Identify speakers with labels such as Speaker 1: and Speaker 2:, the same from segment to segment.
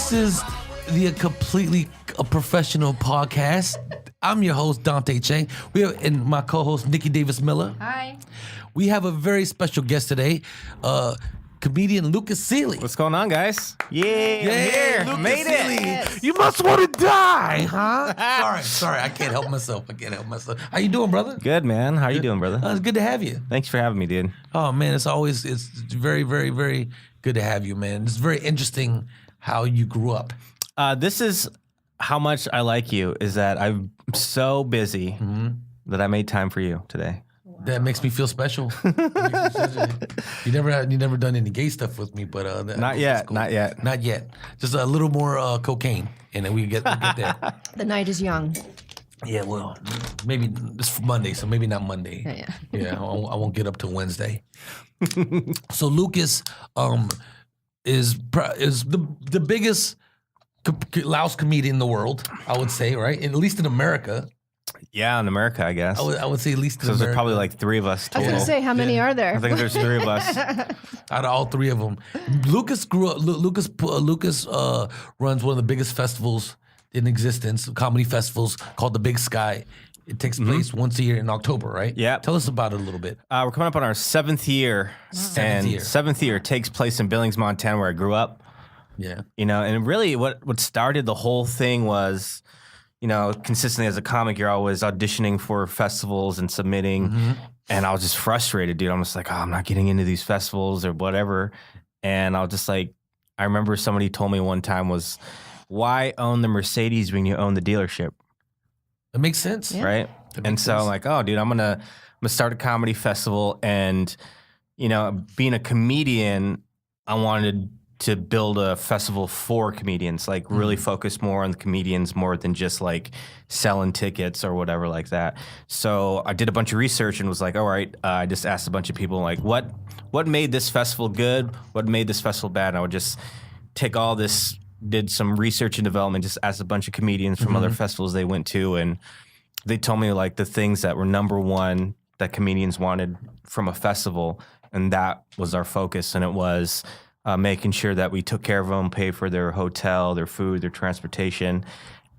Speaker 1: This is the completely professional podcast. I'm your host, Dante Chang. We have and my co-host, Nicky Davis Miller.
Speaker 2: Hi.
Speaker 1: We have a very special guest today, comedian Lukas Seely.
Speaker 3: What's going on, guys? Yeah, I'm here.
Speaker 1: Lukas
Speaker 3: Made it.
Speaker 1: Seely.
Speaker 2: Yes.
Speaker 1: You must want to die, huh? sorry. I can't help myself. How you doing, brother?
Speaker 3: Good, man. How you doing, brother?
Speaker 1: It's good to have you.
Speaker 3: Thanks for having me, dude.
Speaker 1: Oh man, it's very, very, very good to have you, man. It's very interesting how you grew up.
Speaker 3: This is how much I like you, is that I'm so busy that I made time for you today.
Speaker 1: That makes me feel special. You never done any gay stuff with me, but
Speaker 3: Not yet, not yet.
Speaker 1: Not yet. Just a little more cocaine, and then we'll get there.
Speaker 2: The night is young.
Speaker 1: Yeah, well, maybe it's Monday, so maybe not Monday.
Speaker 2: Yeah.
Speaker 1: I won't get up till Wednesday. So Lukas is the biggest louse comedian in the world, I would say, right? At least in America.
Speaker 3: Yeah, in America, I guess.
Speaker 1: I would say at least in
Speaker 3: So there's
Speaker 1: America.
Speaker 3: probably like three of us
Speaker 2: I was
Speaker 3: total.
Speaker 2: going to say, how many are there?
Speaker 3: I think there's three of us.
Speaker 1: Out of all three of them, Lukas grew up. Lukas runs one of the biggest festivals in existence, comedy festivals called the Big Sky. It takes place once a year in October, right?
Speaker 3: Yeah.
Speaker 1: Tell us about it a little bit.
Speaker 3: We're coming up on our seventh year. Seventh year takes place in Billings, Montana, where I grew up.
Speaker 1: Yeah.
Speaker 3: You know, and really what started the whole thing was, you know, consistently as a comic, you're always auditioning for festivals and submitting. And I was just frustrated, dude. I'm just like, I'm not getting into these festivals or whatever. And I was just like, I remember somebody told me one time was, why own the Mercedes when you own the dealership?
Speaker 1: It makes sense.
Speaker 2: Yeah.
Speaker 3: Right? And so I'm like, oh, dude, I'm gonna start a comedy festival. And, you know, being a comedian, I wanted to build a festival for comedians, like really focus more on the comedians more than just like selling tickets or whatever like that. So I did a bunch of research and was like, all right, I just asked a bunch of people like, what made this festival good? What made this festival bad? And I would just take all this, did some research and development, just asked a bunch of comedians from other festivals they went to, and they told me like the things that were number one that comedians wanted from a festival, and that was our focus. And it was making sure that we took care of them, pay for their hotel, their food, their transportation,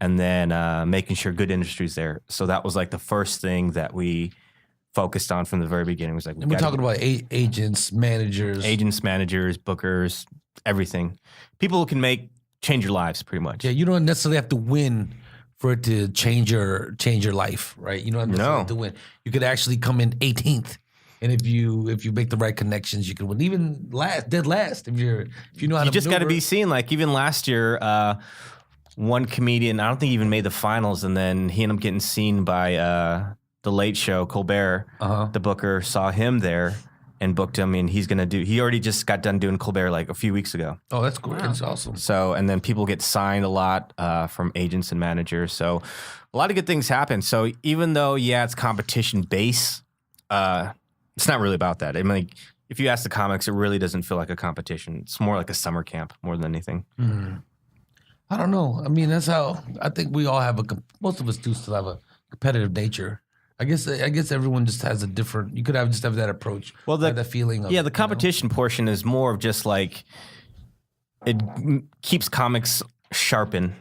Speaker 3: and then making sure good industry's there. So that was like the first thing that we focused on from the very beginning. It was like,
Speaker 1: And we're talking about agents, managers.
Speaker 3: bookers, everything. People who can change your lives, pretty much.
Speaker 1: Yeah, you don't necessarily have to win for it to change your life, right? You don't necessarily have to win. You could actually come in 18th. And if you make the right connections, you can win. Even dead last, if you know how to.
Speaker 3: You just got to
Speaker 1: maneuver.
Speaker 3: be seen. Like even last year, one comedian, I don't think he even made the finals, and then he ended up getting seen by the Late Show, Colbert. The booker saw him there and booked him, and he already just got done doing Colbert like a few weeks ago.
Speaker 1: Oh, that's cool. That's awesome.
Speaker 3: So, and then people get signed a lot from agents and managers. So a lot of good things happen. So even though, it's competition based, it's not really about that. I mean, like, if you ask the comics, it really doesn't feel like a competition. It's more like a summer camp more than anything.
Speaker 1: I don't know. I mean, that's how I think we all have most of us do still have a competitive nature. I guess everyone just has a different. You could just have that approach.
Speaker 3: Well,
Speaker 1: that feeling. Of,
Speaker 3: the competition portion is more of just like it keeps comics sharpen.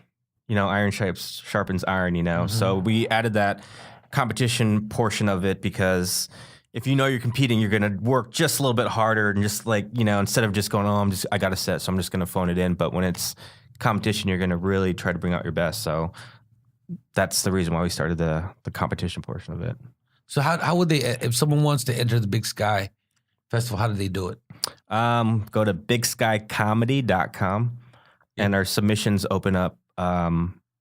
Speaker 3: You know, iron sharpens iron. You know, so we added that competition portion of it because if you know you're competing, you're gonna work just a little bit harder and just like, you know, instead of just going, I got a set, so I'm just gonna phone it in. But when it's competition, you're gonna really try to bring out your best. So that's the reason why we started the competition portion of it.
Speaker 1: So how would they, if someone wants to enter the Big Sky Festival, how do they do it?
Speaker 3: Go to bigskycomedy.com and our submissions open up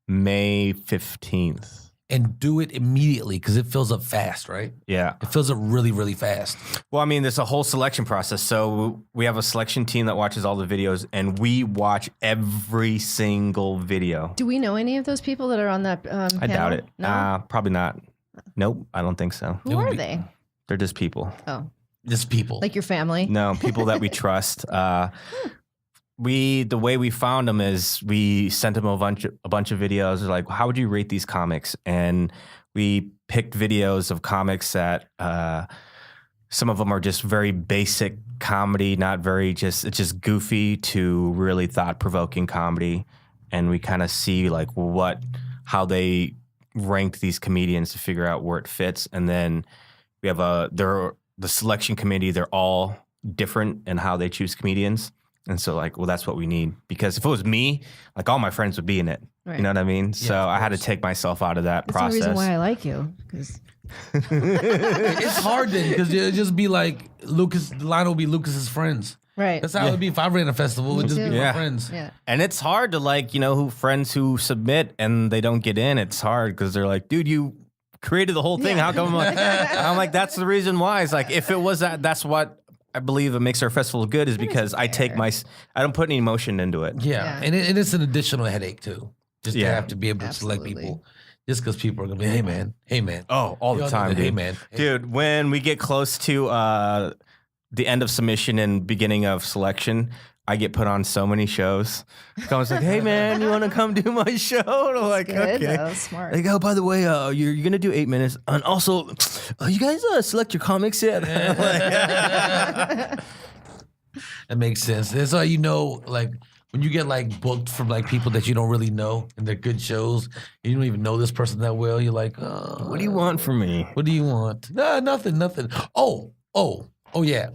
Speaker 3: May 15th.
Speaker 1: And do it immediately because it fills up fast, right?
Speaker 3: Yeah.
Speaker 1: It fills up really, really fast.
Speaker 3: Well, I mean, there's a whole selection process. So we have a selection team that watches all the videos, and we watch every single video.
Speaker 2: Do we know any of those people that are on that panel?
Speaker 3: I doubt it.
Speaker 2: No?
Speaker 3: Probably not. Nope, I don't think so.
Speaker 2: Who are they?
Speaker 3: They're just people.
Speaker 2: Oh,
Speaker 1: Just people.
Speaker 2: like your family?
Speaker 3: No, people that we trust. The way we found them is we sent them a bunch of videos. They're like, how would you rate these comics? And we picked videos of comics that some of them are just very basic comedy, not very it's just goofy to really thought-provoking comedy. And we kind of see like how they ranked these comedians to figure out where it fits. And then we have the selection committee. They're all different in how they choose comedians. And so like, well, that's what we need, because if it was me, like all my friends would be in it. Right. You know what I mean? Yeah, so I had to take myself out of that process.
Speaker 2: That's the reason why I like you. Because
Speaker 1: it's hard then, because it'll just be like Lucas. The line will be Lucas's friends. Right. That's how it would be if I ran a festival. It would just be my friends. Yeah.
Speaker 3: And it's hard to like, friends who submit and they don't get in. It's hard because they're like, dude, you created the whole thing. How come? I'm like, that's the reason why. It's like, if it was that's what I believe it makes our festival good, is because I don't put any emotion into it.
Speaker 1: Yeah. And it's an additional headache too. Just to have to be able to select people. Just because people are going to be, hey, man.
Speaker 3: Oh, all the time, dude.
Speaker 1: Hey, man.
Speaker 3: Dude, when we get close to the end of submission and beginning of selection, I get put on so many shows. I was like, hey, man, you want to come do my show? And I'm like,
Speaker 2: good.
Speaker 3: okay.
Speaker 2: That was smart.
Speaker 3: Like, oh, by the way, you're going to do 8 minutes. And also, you guys select your comics yet?
Speaker 1: That makes sense. That's why like, when you get like booked from like people that you don't really know and they're good shows, and you don't even know this person that well, you're like,
Speaker 3: what do you want from me?
Speaker 1: What do you want? Nah, nothing. Oh yeah.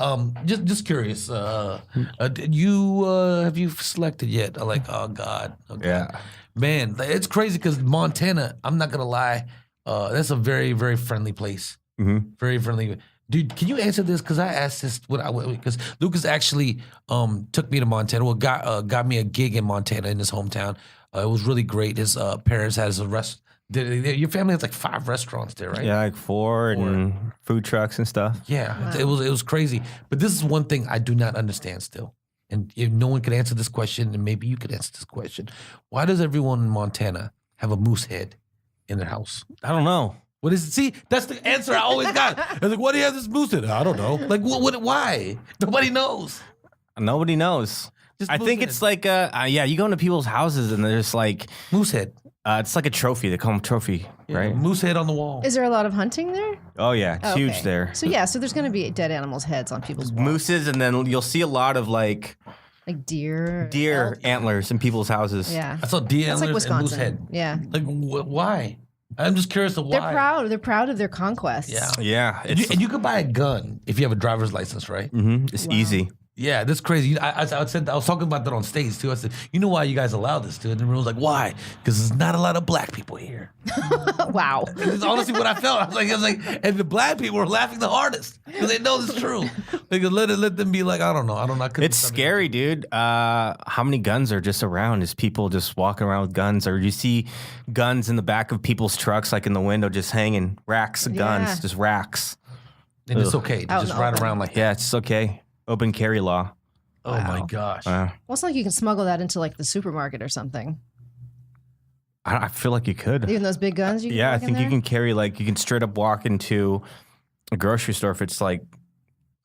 Speaker 1: Just curious. Have you selected yet? I'm like, oh God. Okay.
Speaker 3: Yeah.
Speaker 1: Man, it's crazy because Montana, I'm not gonna lie, that's a very, very friendly place.
Speaker 3: Mm-hmm.
Speaker 1: Very friendly. Dude, can you answer this? Because I asked this because Lucas actually took me to Montana. Well, got me a gig in Montana in his hometown. It was really great. His parents had a restaurant. Your family has like 5 restaurants there, right?
Speaker 3: Yeah, like 4 and food trucks and stuff.
Speaker 1: Yeah, wow. It was crazy. But this is one thing I do not understand still. And if no one could answer this question, and maybe you could answer this question. Why does everyone in Montana have a moose head in their house?
Speaker 3: I don't know.
Speaker 1: What is it? See, that's the answer I always got. I was like, why do you have this moose head? I don't know. Like, why? Nobody knows.
Speaker 3: Nobody knows. I think it's like, you go into people's houses and there's like...
Speaker 1: Moose head.
Speaker 3: It's like a trophy. They call them trophy, right?
Speaker 1: Moose head on the wall.
Speaker 2: Is there a lot of hunting there?
Speaker 3: Oh, yeah. It's huge there.
Speaker 2: So there's going to be dead animals' heads on people's walls.
Speaker 3: Mooses, and then you'll see a lot of like
Speaker 2: deer
Speaker 3: antlers in people's houses.
Speaker 2: Yeah.
Speaker 1: I saw deer
Speaker 2: That's
Speaker 1: antlers
Speaker 2: like
Speaker 1: and moose head.
Speaker 2: Yeah.
Speaker 1: Like, why? I'm just curious of why.
Speaker 2: They're proud of their conquests.
Speaker 1: Yeah.
Speaker 3: Yeah.
Speaker 1: And you could buy a gun if you have a driver's license, right?
Speaker 3: Mm-hmm. It's easy.
Speaker 1: Yeah, that's crazy. I was talking about that on stage too. I said, you know why you guys allow this too? And everyone was like, why? Because there's not a lot of black people here.
Speaker 2: Wow.
Speaker 1: It's honestly what I felt. I was like, and the black people were laughing the hardest because they know it's true. They could let them be like, I don't know.
Speaker 3: It's scary, dude. How many guns are just around? Is people just walking around with guns, or you see guns in the back of people's trucks, like in the window, just hanging racks of guns, just racks.
Speaker 1: And it's okay to just ride around like that.
Speaker 3: Yeah, it's okay. Open carry law.
Speaker 1: Oh my gosh.
Speaker 2: Well, it's like you can smuggle that into like the supermarket or something.
Speaker 3: I feel like you could.
Speaker 2: Even those big guns you can
Speaker 3: I think you can carry, like, you can straight up walk into a grocery store if it's like,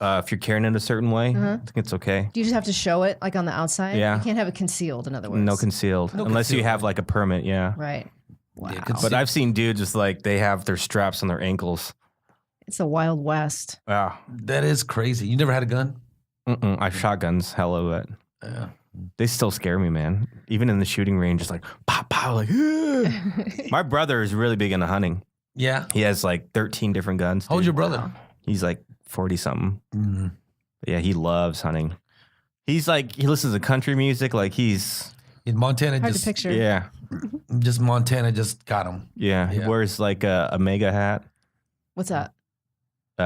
Speaker 3: if you're carrying it a certain way. I think it's okay.
Speaker 2: Do you just have to show it like on the outside?
Speaker 3: Yeah.
Speaker 2: You can't have it concealed, in other words.
Speaker 3: No concealed. Unless you have like a permit,
Speaker 2: Right. Wow.
Speaker 1: Yeah,
Speaker 3: but I've seen dudes just like, they have their straps on their ankles.
Speaker 2: It's the Wild West.
Speaker 3: Wow.
Speaker 1: That is crazy. You never had a gun?
Speaker 3: I shotguns, hell of it.
Speaker 1: Yeah.
Speaker 3: They still scare me, man. Even in the shooting range, it's like, pow, pow, like, My brother is really big into hunting.
Speaker 1: Yeah.
Speaker 3: He has like 13 different guns.
Speaker 1: How old's your brother?
Speaker 3: He's like 40-something.
Speaker 1: Mm-hmm.
Speaker 3: Yeah, he loves hunting. He's like, he listens to country music. Like, he's...
Speaker 1: In Montana,
Speaker 2: hard to picture.
Speaker 3: Yeah.
Speaker 1: Just Montana just got him.
Speaker 3: Yeah. He wears like a mega hat.
Speaker 2: What's that?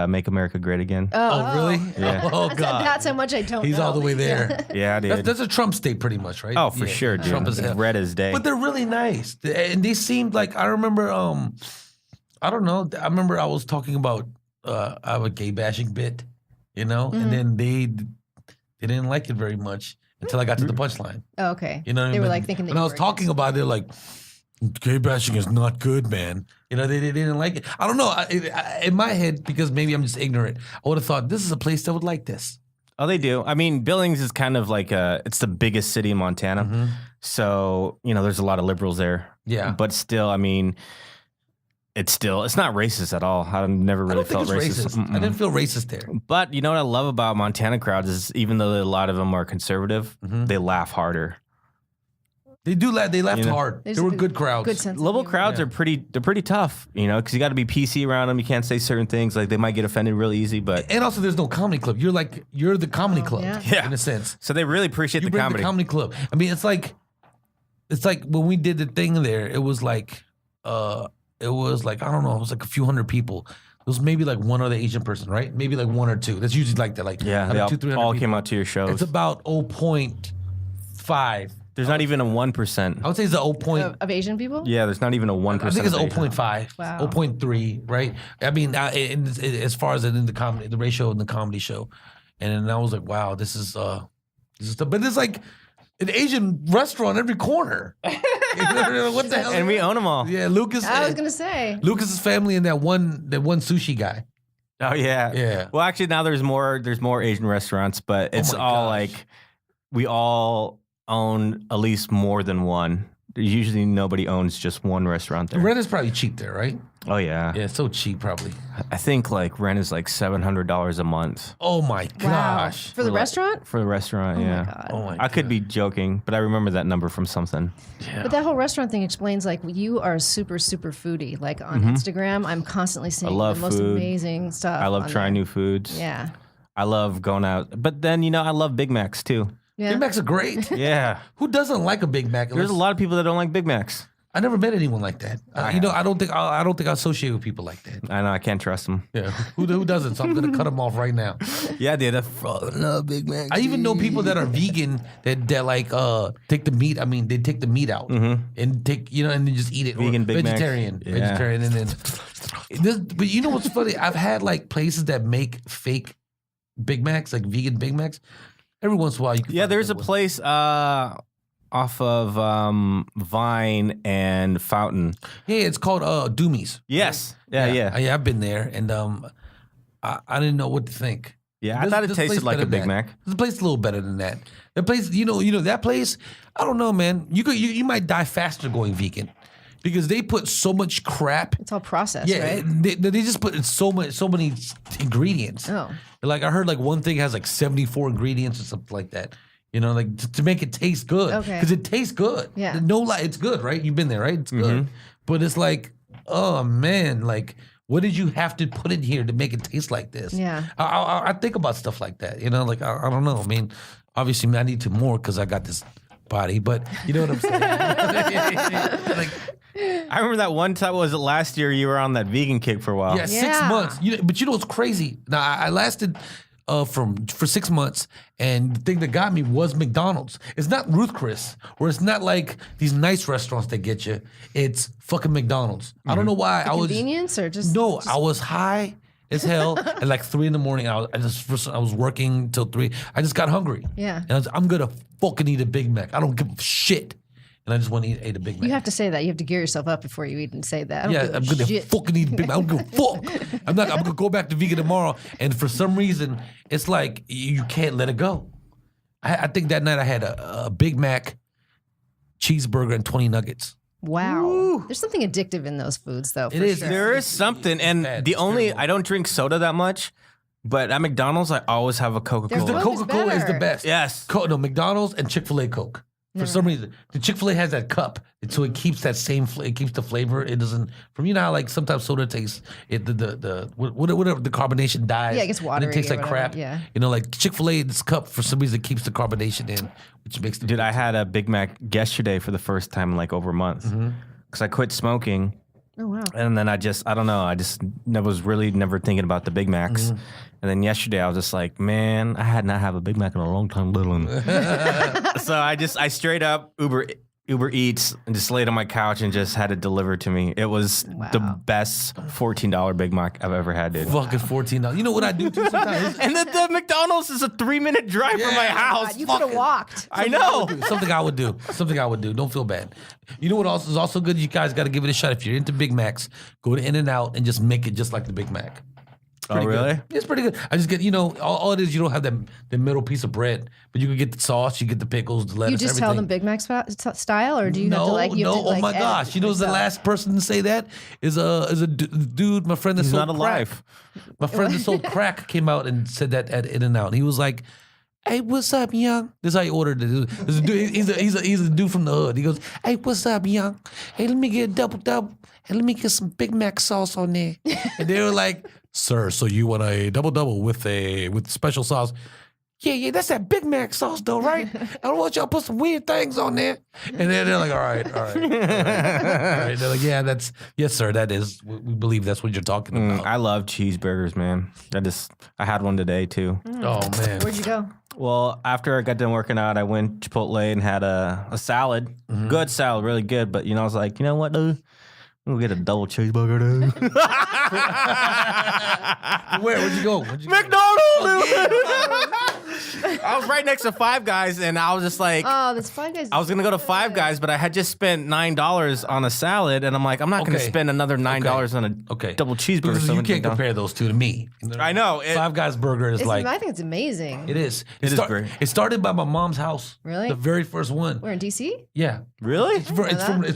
Speaker 3: Make America Great Again.
Speaker 1: Oh, really?
Speaker 3: Yeah.
Speaker 1: Oh, God.
Speaker 2: Not so much I don't know.
Speaker 1: He's all the way there.
Speaker 3: Yeah, dude.
Speaker 1: That's a Trump state pretty much, right?
Speaker 3: Oh, for sure, dude.
Speaker 1: Trump is
Speaker 3: red as day.
Speaker 1: But they're really nice. And they seemed like, I remember, I don't know. I remember I was talking about, I have a gay bashing bit, and then they didn't like it very much until I got to the punchline.
Speaker 2: Oh, okay.
Speaker 1: You know what I mean?
Speaker 2: They were like thinking that
Speaker 1: when I was talking about it, they're like, gay bashing is not good, man. They didn't like it. I don't know. In my head, because maybe I'm just ignorant, I would have thought this is a place that would like this.
Speaker 3: Oh, they do. I mean, Billings is kind of like it's the biggest city in Montana. Mm-hmm. So, there's a lot of liberals there.
Speaker 1: Yeah.
Speaker 3: But still, I mean, it's not racist at all. I've never really felt racist.
Speaker 1: I didn't feel racist there.
Speaker 3: But you know what I love about Montana crowds is even though a lot of them are conservative, they laugh harder.
Speaker 1: They do laugh. They laughed hard. They were good crowds.
Speaker 2: Good sense.
Speaker 3: Liberal crowds are pretty tough, because you got to be PC around them. You can't say certain things, like they might get offended really easy. But
Speaker 1: and also, there's no comedy club. You're the comedy club,
Speaker 2: yeah.
Speaker 1: in a sense.
Speaker 3: So they really appreciate the comedy.
Speaker 1: The comedy club. I mean, it's like when we did the thing there. It was like I don't know. It was like a few hundred people. It was maybe like one other Asian person, right? Maybe like one or two. That's usually like that. Like
Speaker 3: they
Speaker 1: out of 200-300
Speaker 3: all
Speaker 1: people.
Speaker 3: came out to your shows.
Speaker 1: It's about 0.5.
Speaker 3: There's not even a 1%.
Speaker 1: I would say it's a 0.
Speaker 2: Of Asian people?
Speaker 3: Yeah, there's not even a 1%.
Speaker 1: I think it's 0.5,
Speaker 2: Wow.
Speaker 1: 0.3, right? I mean, as far as in the ratio in the comedy show, and then I was like, wow, this is but it's like an Asian restaurant every corner. What the hell?
Speaker 3: And we own them all.
Speaker 1: Yeah, Lucas.
Speaker 2: I was gonna say
Speaker 1: Lucas's family and that one sushi guy.
Speaker 3: Oh yeah,
Speaker 1: yeah.
Speaker 3: Well, actually, now there's more Asian restaurants, but it's all like we all own at least more than one. Usually, nobody owns just one restaurant there.
Speaker 1: Rent is probably cheap there, right?
Speaker 3: Oh yeah,
Speaker 1: yeah, it's so cheap probably.
Speaker 3: I think like rent is like $700 a month.
Speaker 1: Oh my gosh,
Speaker 2: for the restaurant?
Speaker 3: For the restaurant, yeah.
Speaker 2: My God.
Speaker 1: Oh my
Speaker 3: I could be joking, but I remember that number from something.
Speaker 1: Yeah.
Speaker 2: But that whole restaurant thing explains like you are super, super foodie. Like on Instagram, I'm constantly seeing the most
Speaker 3: food.
Speaker 2: Amazing stuff.
Speaker 3: I love trying new foods.
Speaker 2: Yeah.
Speaker 3: I love going out, but then I love Big Macs too.
Speaker 2: Yeah.
Speaker 1: Big Macs are great.
Speaker 3: Yeah.
Speaker 1: Who doesn't like a Big Mac?
Speaker 3: There's a lot of people that don't like Big Macs.
Speaker 1: I never met anyone like that. I don't think I associate with people like that.
Speaker 3: I know, I can't trust them.
Speaker 1: Yeah, who doesn't? So I'm gonna cut them off right now.
Speaker 3: Yeah, dude, I love Big Macs.
Speaker 1: I even know people that are vegan that like take the meat. I mean, they take the meat out and take and then just eat it.
Speaker 3: Vegan Big Macs.
Speaker 1: vegetarian, and then. But you know what's funny? I've had like places that make fake Big Macs, like vegan Big Macs. Every once in a while, you can.
Speaker 3: Yeah, there's a place off of Vine and Fountain.
Speaker 1: Yeah, it's called Doomies.
Speaker 3: Yes. Yeah.
Speaker 1: I've been there, and I didn't know what to think.
Speaker 3: Yeah, I thought it tasted like a Big Mac.
Speaker 1: The place is a little better than that. The place, that place. I don't know, man. You might die faster going vegan because they put so much crap.
Speaker 2: It's all processed,
Speaker 1: Yeah,
Speaker 2: right?
Speaker 1: they just put in so many ingredients.
Speaker 2: Oh.
Speaker 1: Like I heard, like one thing has like 74 ingredients or something like that. Like to make it taste good.
Speaker 2: Okay.
Speaker 1: Because it tastes good.
Speaker 2: Yeah.
Speaker 1: No lie, it's good, right? You've been there, right? It's good. But it's like, oh man, like what did you have to put in here to make it taste like this?
Speaker 2: Yeah.
Speaker 1: I think about stuff like that. Like I don't know. I mean, obviously, I need to more because I got this body, but you know what I'm saying? Like.
Speaker 3: I remember that one time, was it last year, you were on that vegan kick for a while.
Speaker 1: Yeah, 6 months. But what's crazy? Now, I lasted for 6 months, and the thing that got me was McDonald's. It's not Ruth Chris, or it's not like these nice restaurants that get you. It's fucking McDonald's. I don't know why.
Speaker 2: Convenience or just...
Speaker 1: No, I was high as hell at like 3 a.m. I was working till 3. I just got hungry.
Speaker 2: Yeah.
Speaker 1: And I'm gonna fucking eat a Big Mac. I don't give a shit. And I just want to eat a Big Mac.
Speaker 2: You have to say that. You have to gear yourself up before you even say that.
Speaker 1: I'm gonna fucking eat a Big Mac. I don't give a fuck. I'm gonna go back to vegan tomorrow. And for some reason, it's like you can't let it go. I think that night I had a Big Mac, cheeseburger, and 20 nuggets.
Speaker 2: Wow.
Speaker 3: Woo.
Speaker 2: There's something addictive in those foods, though.
Speaker 1: It is.
Speaker 2: Sure.
Speaker 3: There is something, and
Speaker 1: bad.
Speaker 3: the
Speaker 1: It's
Speaker 3: only
Speaker 1: terrible.
Speaker 3: I don't drink soda that much, but at McDonald's I always have a
Speaker 1: Because the
Speaker 3: Coca-Cola.
Speaker 2: Coke is
Speaker 1: Coca-Cola is the
Speaker 2: better.
Speaker 1: best.
Speaker 3: Yes.
Speaker 1: McDonald's and Chick-fil-A Coke. For some reason, the Chick-fil-A has that cup, so it keeps that same. It keeps the flavor. It doesn't. From how like sometimes soda tastes. Whatever the carbonation dies.
Speaker 2: Yeah, it gets
Speaker 1: and
Speaker 2: watery
Speaker 1: it tastes
Speaker 2: or
Speaker 1: like
Speaker 2: whatever,
Speaker 1: crap.
Speaker 2: yeah.
Speaker 1: Like Chick-fil-A, this cup for some reason keeps the carbonation in, which makes the.
Speaker 3: Dude, I had a Big Mac yesterday for the first time in like over a month because I quit smoking.
Speaker 2: Oh, wow.
Speaker 3: And then I don't know. I just was really never thinking about the Big Macs. And then yesterday I was just like, man, I had not have a Big Mac in a long time, little one. So I straight up Uber Eats and just laid on my couch and just had it delivered to me. It was the best $14 Big Mac I've ever had, dude.
Speaker 1: Fucking $14. You know what I do too sometimes?
Speaker 3: And the McDonald's is a 3-minute drive from my house.
Speaker 2: You could have walked.
Speaker 3: I know.
Speaker 1: Something I would do. Don't feel bad. You know what else is also good? You guys got to give it a shot. If you're into Big Macs, go to In-N-Out and just make it just like the Big Mac. pretty
Speaker 3: really?
Speaker 1: good. It's pretty good. I just get, all it is, you don't have the middle piece of bread, but you can get the sauce, you get the pickles, the lettuce,
Speaker 2: You just
Speaker 1: everything.
Speaker 2: tell them Big Mac style, or do you have to like? You have to,
Speaker 1: oh my
Speaker 2: edit
Speaker 1: gosh! You know, the
Speaker 2: yourself?
Speaker 1: last person to say that is a dude, my friend that
Speaker 3: He's
Speaker 1: sold
Speaker 3: not
Speaker 1: crack.
Speaker 3: alive.
Speaker 1: My friend that sold crack came out and said that at In-N-Out. He was like, "Hey, what's up, young?" This is how he ordered it. This is a dude, he's a dude from the hood. He goes, "Hey, what's up, young? Hey, let me get a double. Hey, let me get some Big Mac sauce on there." And they were like, "Sir, so you want a double with special sauce?" Yeah, that's that Big Mac sauce though, right? I don't want y'all to put some weird things on there. And then they're like, all right. They're like, yeah, yes, sir, that is. We believe that's what you're talking about.
Speaker 3: I love cheeseburgers, man. I had one today too.
Speaker 1: Oh man,
Speaker 2: Where'd you go?
Speaker 3: Well, after I got done working out, I went to Chipotle and had a salad. Good salad, really good. But I was like, you know what, dude? We'll get a double cheeseburger, dude.
Speaker 1: Where'd you go?
Speaker 3: McDonald's, dude. I was right next to Five Guys, and I was just like,
Speaker 2: Oh, that's Five Guys.
Speaker 3: I was gonna go to Five Guys, but I had just spent $9 on a salad, and I'm like, I'm not gonna
Speaker 1: Okay.
Speaker 3: spend another $9 on a double cheeseburger.
Speaker 1: Because
Speaker 3: so
Speaker 1: you
Speaker 3: much
Speaker 1: can't
Speaker 3: McDonald's.
Speaker 1: compare those two to me.
Speaker 3: I know.
Speaker 1: Five Guys burger is like
Speaker 2: I think it's amazing.
Speaker 1: it is.
Speaker 3: It is great.
Speaker 1: It started by my mom's house.
Speaker 2: Really?
Speaker 1: The very first one.
Speaker 2: We're in DC.
Speaker 1: Yeah.
Speaker 3: Really?
Speaker 1: It's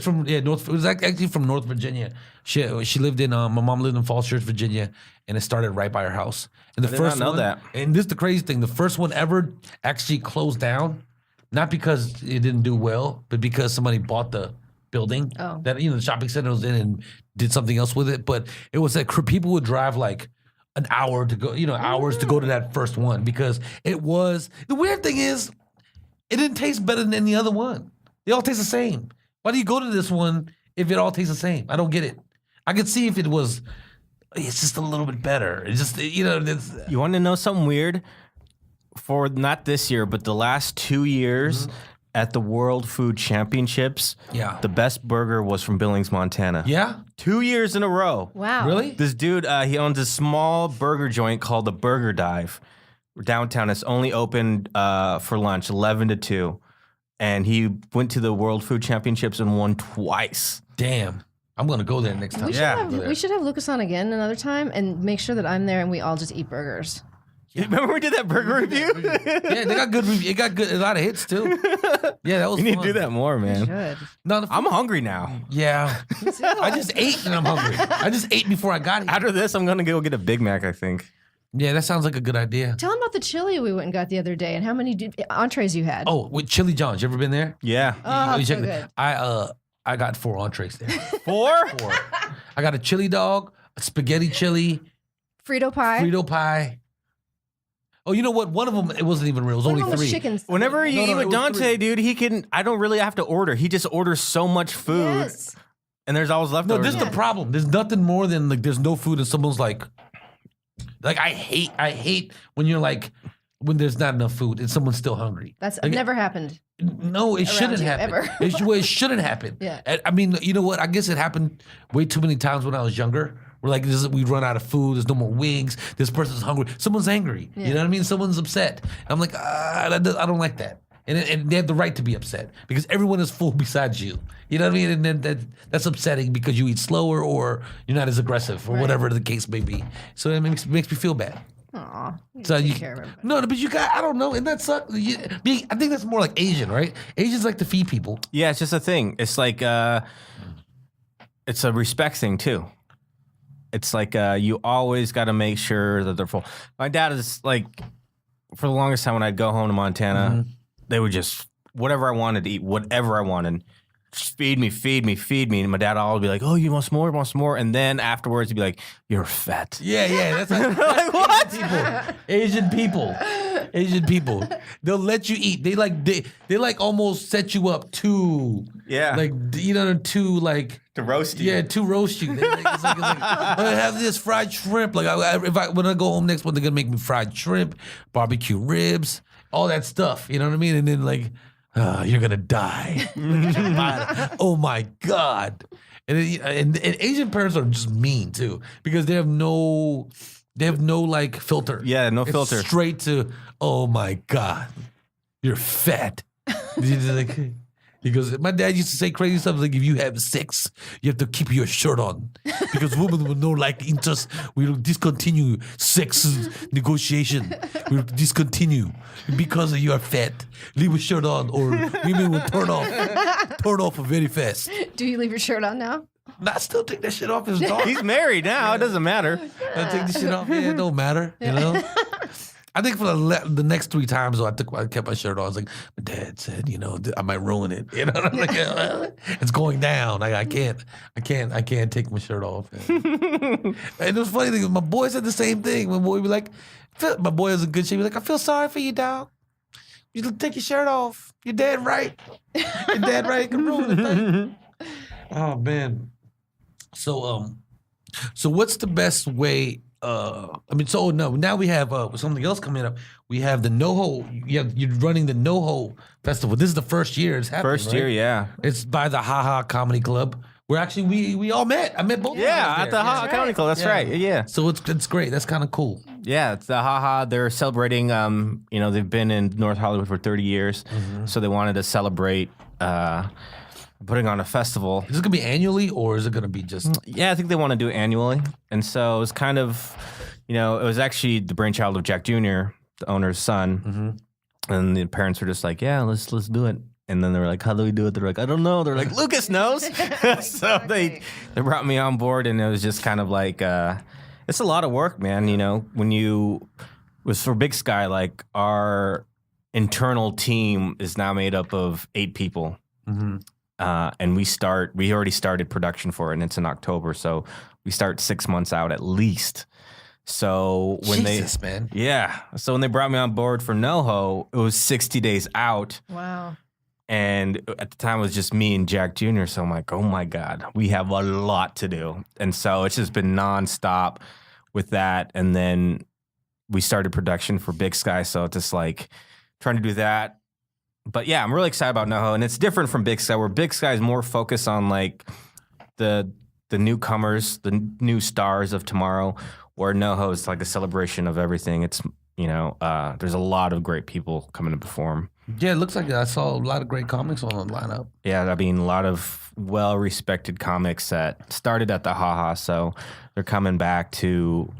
Speaker 1: from North. It was actually from North Virginia. She lived in my mom lived in Falls Church, Virginia, and it started right by her house. And the
Speaker 3: did
Speaker 1: first
Speaker 3: not know
Speaker 1: one,
Speaker 3: that.
Speaker 1: and this is the crazy thing, the first one ever actually closed down, not because it didn't do well, but because somebody bought the building that the shopping center was in and did something else with it. But it was that people would drive like an hour to go, hours to go to that first one because it was. The weird thing is, it didn't taste better than any other one. They all taste the same. Why do you go to this one if it all tastes the same? I don't get it. I could see if it was, it's just a little bit better. It's just, it's,
Speaker 3: You want to know something weird? For not this year, but the last 2 years at the World Food Championships, the best burger was from Billings, Montana.
Speaker 1: yeah?
Speaker 3: 2 years in a row.
Speaker 2: Wow.
Speaker 1: Really?
Speaker 3: This dude, he owns a small burger joint called the Burger Dive downtown. It's only open for lunch, 11 to 2. And he went to the World Food Championships and won twice.
Speaker 1: Damn. I'm going to go there next time.
Speaker 2: We should have Lucas on again another time and make sure that I'm there and we all just eat burgers.
Speaker 3: Remember we did that burger review?
Speaker 1: Yeah, they got good reviews. It got a lot of hits too. Yeah, that was
Speaker 3: You need
Speaker 1: fun.
Speaker 3: to do that more, man.
Speaker 2: Should.
Speaker 1: No,
Speaker 3: I'm hungry now.
Speaker 1: yeah. I just ate and I'm hungry. I just ate before I got here.
Speaker 3: After this, I'm going to go get a Big Mac, I think.
Speaker 1: Yeah, that sounds like a good idea.
Speaker 2: Tell him about the chili we went and got the other day and how many entrees you had.
Speaker 1: Oh, with Chili John's. You ever been there?
Speaker 3: Yeah.
Speaker 2: Oh,
Speaker 1: You
Speaker 2: so
Speaker 1: check it.
Speaker 2: good.
Speaker 1: I got 4 entrees there.
Speaker 3: 4?
Speaker 1: 4. I got a chili dog, a spaghetti chili,
Speaker 2: Frito pie.
Speaker 1: Frito pie. Oh, you know what? One of them, it wasn't even real. It was
Speaker 2: One of
Speaker 1: only
Speaker 2: them was
Speaker 1: 3.
Speaker 2: chicken.
Speaker 3: Whenever you
Speaker 1: No,
Speaker 3: eat
Speaker 1: it
Speaker 3: with
Speaker 1: was
Speaker 3: Dante,
Speaker 1: 3.
Speaker 3: dude, I don't really have to order. He just orders so much food,
Speaker 2: Yes.
Speaker 3: and there's always
Speaker 1: No,
Speaker 3: leftovers.
Speaker 1: this is the problem. There's nothing more than like there's no food and someone's like I hate when you're like when there's not enough food and someone's still hungry.
Speaker 2: That's
Speaker 1: Like,
Speaker 2: never happened.
Speaker 1: No, it shouldn't
Speaker 2: you,
Speaker 1: happen.
Speaker 2: ever.
Speaker 1: It shouldn't happen.
Speaker 2: Yeah.
Speaker 1: I mean, you know what? I guess it happened way too many times when I was younger. We're like, we run out of food. There's no more wings. This person's hungry. Someone's angry.
Speaker 2: Yeah.
Speaker 1: You know what I mean? Someone's upset. I'm like, I don't like that. And they have the right to be upset because everyone is full besides you. You know what I mean? And then that's upsetting because you eat slower or you're not as aggressive or whatever the case may be. So it makes me feel bad.
Speaker 2: Aw.
Speaker 1: So
Speaker 2: Take
Speaker 1: you
Speaker 2: care of everybody.
Speaker 1: no, but you got I don't know, and that sucks. I think that's more like Asian, right? Asians like to feed people.
Speaker 3: Yeah, it's just a thing. It's like it's a respect thing too. It's like you always got to make sure that they're full. My dad is like, for the longest time when I'd go home to Montana, they would just whatever I wanted to eat, whatever I wanted. Just feed me. And my dad always be like, "Oh, you want some more? Want some more?" And then afterwards, he'd be like, "You're fat."
Speaker 1: Yeah, that's like what? Asian people. They'll let you eat. They like almost set you up to to like
Speaker 3: To roast you.
Speaker 1: Yeah, to roast you. It's like, I have this fried shrimp. Like when I go home next month, they're gonna make me fried shrimp, barbecue ribs, all that stuff. You know what I mean? And then like, you're gonna die. Oh my god! And Asian parents are just mean too because they have no like filter.
Speaker 3: Yeah, no
Speaker 1: It's
Speaker 3: filter.
Speaker 1: Straight to oh my god, you're fat. Because my dad used to say crazy stuff like, if you have sex, you have to keep your shirt on. Because women will no like interest. We will discontinue sex negotiation. We will discontinue because you are fat. Leave a shirt on or women will turn off very fast.
Speaker 2: Do you leave your shirt on now?
Speaker 1: I still take that shit off his dog.
Speaker 3: He's married now. It doesn't matter.
Speaker 1: I take the shit off. Yeah, it don't matter. You know. I think for the next 3 times, though, I kept my shirt on. I was like, my dad said, I might ruin it. You know, I'm like, it's going down. I can't take my shirt off. And it was funny thing. My boy said the same thing. My boy be like, my boy was in good shape. He was like, I feel sorry for you, dog. You take your shirt off. You're dead right. You're dead right. It can ruin the thing. Oh man. So what's the best way? Now we have something else coming up. We have the NoHo. You're running the NoHo Festival. This is the first year it's happening.
Speaker 3: First year, yeah.
Speaker 1: It's by the Ha Comedy Club. We're actually we all met. I met both.
Speaker 3: Yeah, at the Ha Comedy Club. That's right. Yeah.
Speaker 1: So it's great. That's kind of cool.
Speaker 3: Yeah, it's the Ha. They're celebrating. They've been in North Hollywood for 30 years, so they wanted to celebrate. Putting on a festival.
Speaker 1: Is it gonna be annually or is it gonna be just?
Speaker 3: Yeah, I think they want to do it annually, and so it's kind of, it was actually the brainchild of Jack Jr., the owner's son, and the parents were just like, yeah, let's do it. And then they were like, how do we do it? They're like, I don't know. They're like, Lucas knows. So they brought me on board, and it was just kind of like, it's a lot of work, man. When it was for Big Sky, like our internal team is now made up of 8 people. And we already started production for it, and it's in October, so we start 6 months out at least. So when so when they brought me on board for NoHo, it was 60 days out.
Speaker 2: Wow.
Speaker 3: And at the time it was just me and Jack Jr., so I'm like, oh my God, we have a lot to do. And so it's just been nonstop with that. And then we started production for Big Sky, so it's just like trying to do that. But yeah, I'm really excited about NoHo, and it's different from Big Sky, where Big Sky is more focused on like the newcomers, the new stars of tomorrow, where NoHo is like a celebration of everything. It's there's a lot of great people coming to perform.
Speaker 1: Yeah, it looks like I saw a lot of great comics on the lineup.
Speaker 3: Yeah, I mean, a lot of well-respected comics that started at the Ha, so they're coming back to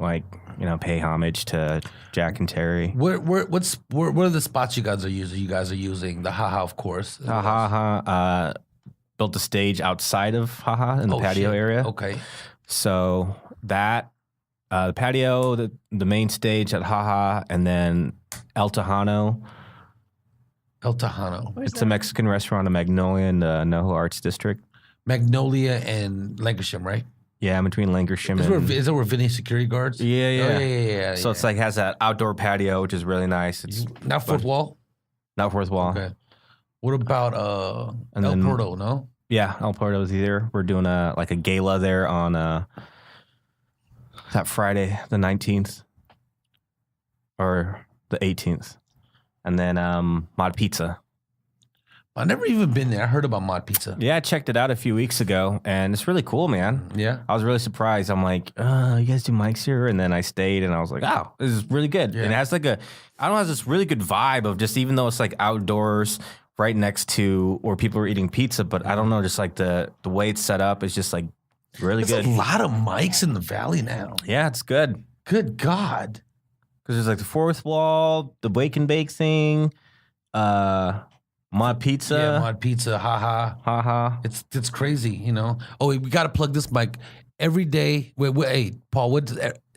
Speaker 3: pay homage to Jack and Terry.
Speaker 1: What are the spots you guys are using? You guys are using the Ha, of course.
Speaker 3: Ha built a stage outside of Ha in the patio area.
Speaker 1: Okay.
Speaker 3: So that the patio, the main stage at Ha, and then El Tejano. It's a Mexican restaurant in Magnolia in the NoHo Arts District.
Speaker 1: Magnolia and Lancashire, right?
Speaker 3: Yeah, in between Lancashire
Speaker 1: is that where Vinny's security guards?
Speaker 3: Yeah.
Speaker 1: Oh, yeah.
Speaker 3: So it's like has that outdoor patio, which is really nice. It's
Speaker 1: not fourth wall?
Speaker 3: Not fourth wall.
Speaker 1: Okay. What about El Porto, no?
Speaker 3: Yeah, El Porto's here. We're doing a gala there on that Friday, the 19th. Or the 18th. And then Mod Pizza.
Speaker 1: I've never even been there. I heard about Mod Pizza.
Speaker 3: Yeah, I checked it out a few weeks ago, and it's really cool, man.
Speaker 1: Yeah.
Speaker 3: I was really surprised. I'm like, you guys do mics here? And then I stayed, and I was like, oh, this is really good. Yeah. And it has it has this really good vibe of just, even though it's like outdoors right next to where people are eating pizza, but I don't know, just like the way it's set up is just like really good.
Speaker 1: There's a lot of mics in the Valley now.
Speaker 3: Yeah, it's good.
Speaker 1: Good God.
Speaker 3: Because there's like the fourth wall, the wake and bake thing, Mod Pizza.
Speaker 1: Yeah, Mod Pizza, Ha. It's crazy, Oh, we got to plug this mic every day. Wait, hey, Paul,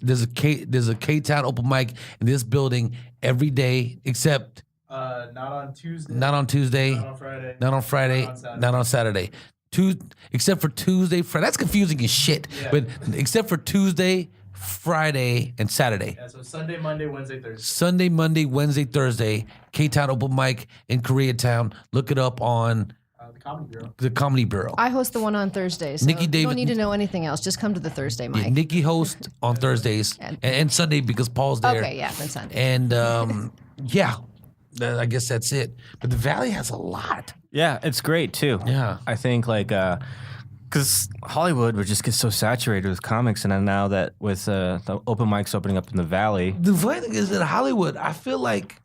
Speaker 1: there's a K-Town open mic in this building every day except
Speaker 4: not on Tuesday.
Speaker 1: Not on Tuesday.
Speaker 4: Not on Friday.
Speaker 1: Not on Friday. Not on Saturday. Except for Tuesday, Friday. That's confusing as shit. Yeah. But except for Tuesday, Friday, and Saturday.
Speaker 4: Yeah, so Sunday, Monday, Wednesday, Thursday.
Speaker 1: Sunday, Monday, Wednesday, Thursday. K-Town open mic in Koreatown. Look it up on
Speaker 4: the Comedy Bureau.
Speaker 1: The Comedy Bureau.
Speaker 2: I host the one on Thursdays. So
Speaker 1: Nicky Davis,
Speaker 2: you don't need to know anything else. Just come to the Thursday mic.
Speaker 1: Yeah, Nicky hosts on Thursdays and Sunday because Paul's there.
Speaker 2: Okay, yeah, then Sunday.
Speaker 1: And I guess that's it. But the Valley has a lot.
Speaker 3: Yeah, it's great too.
Speaker 1: Yeah.
Speaker 3: I think because Hollywood would just get so saturated with comics, and then now that with the open mics opening up in the Valley.
Speaker 1: The funny thing is that Hollywood, I feel like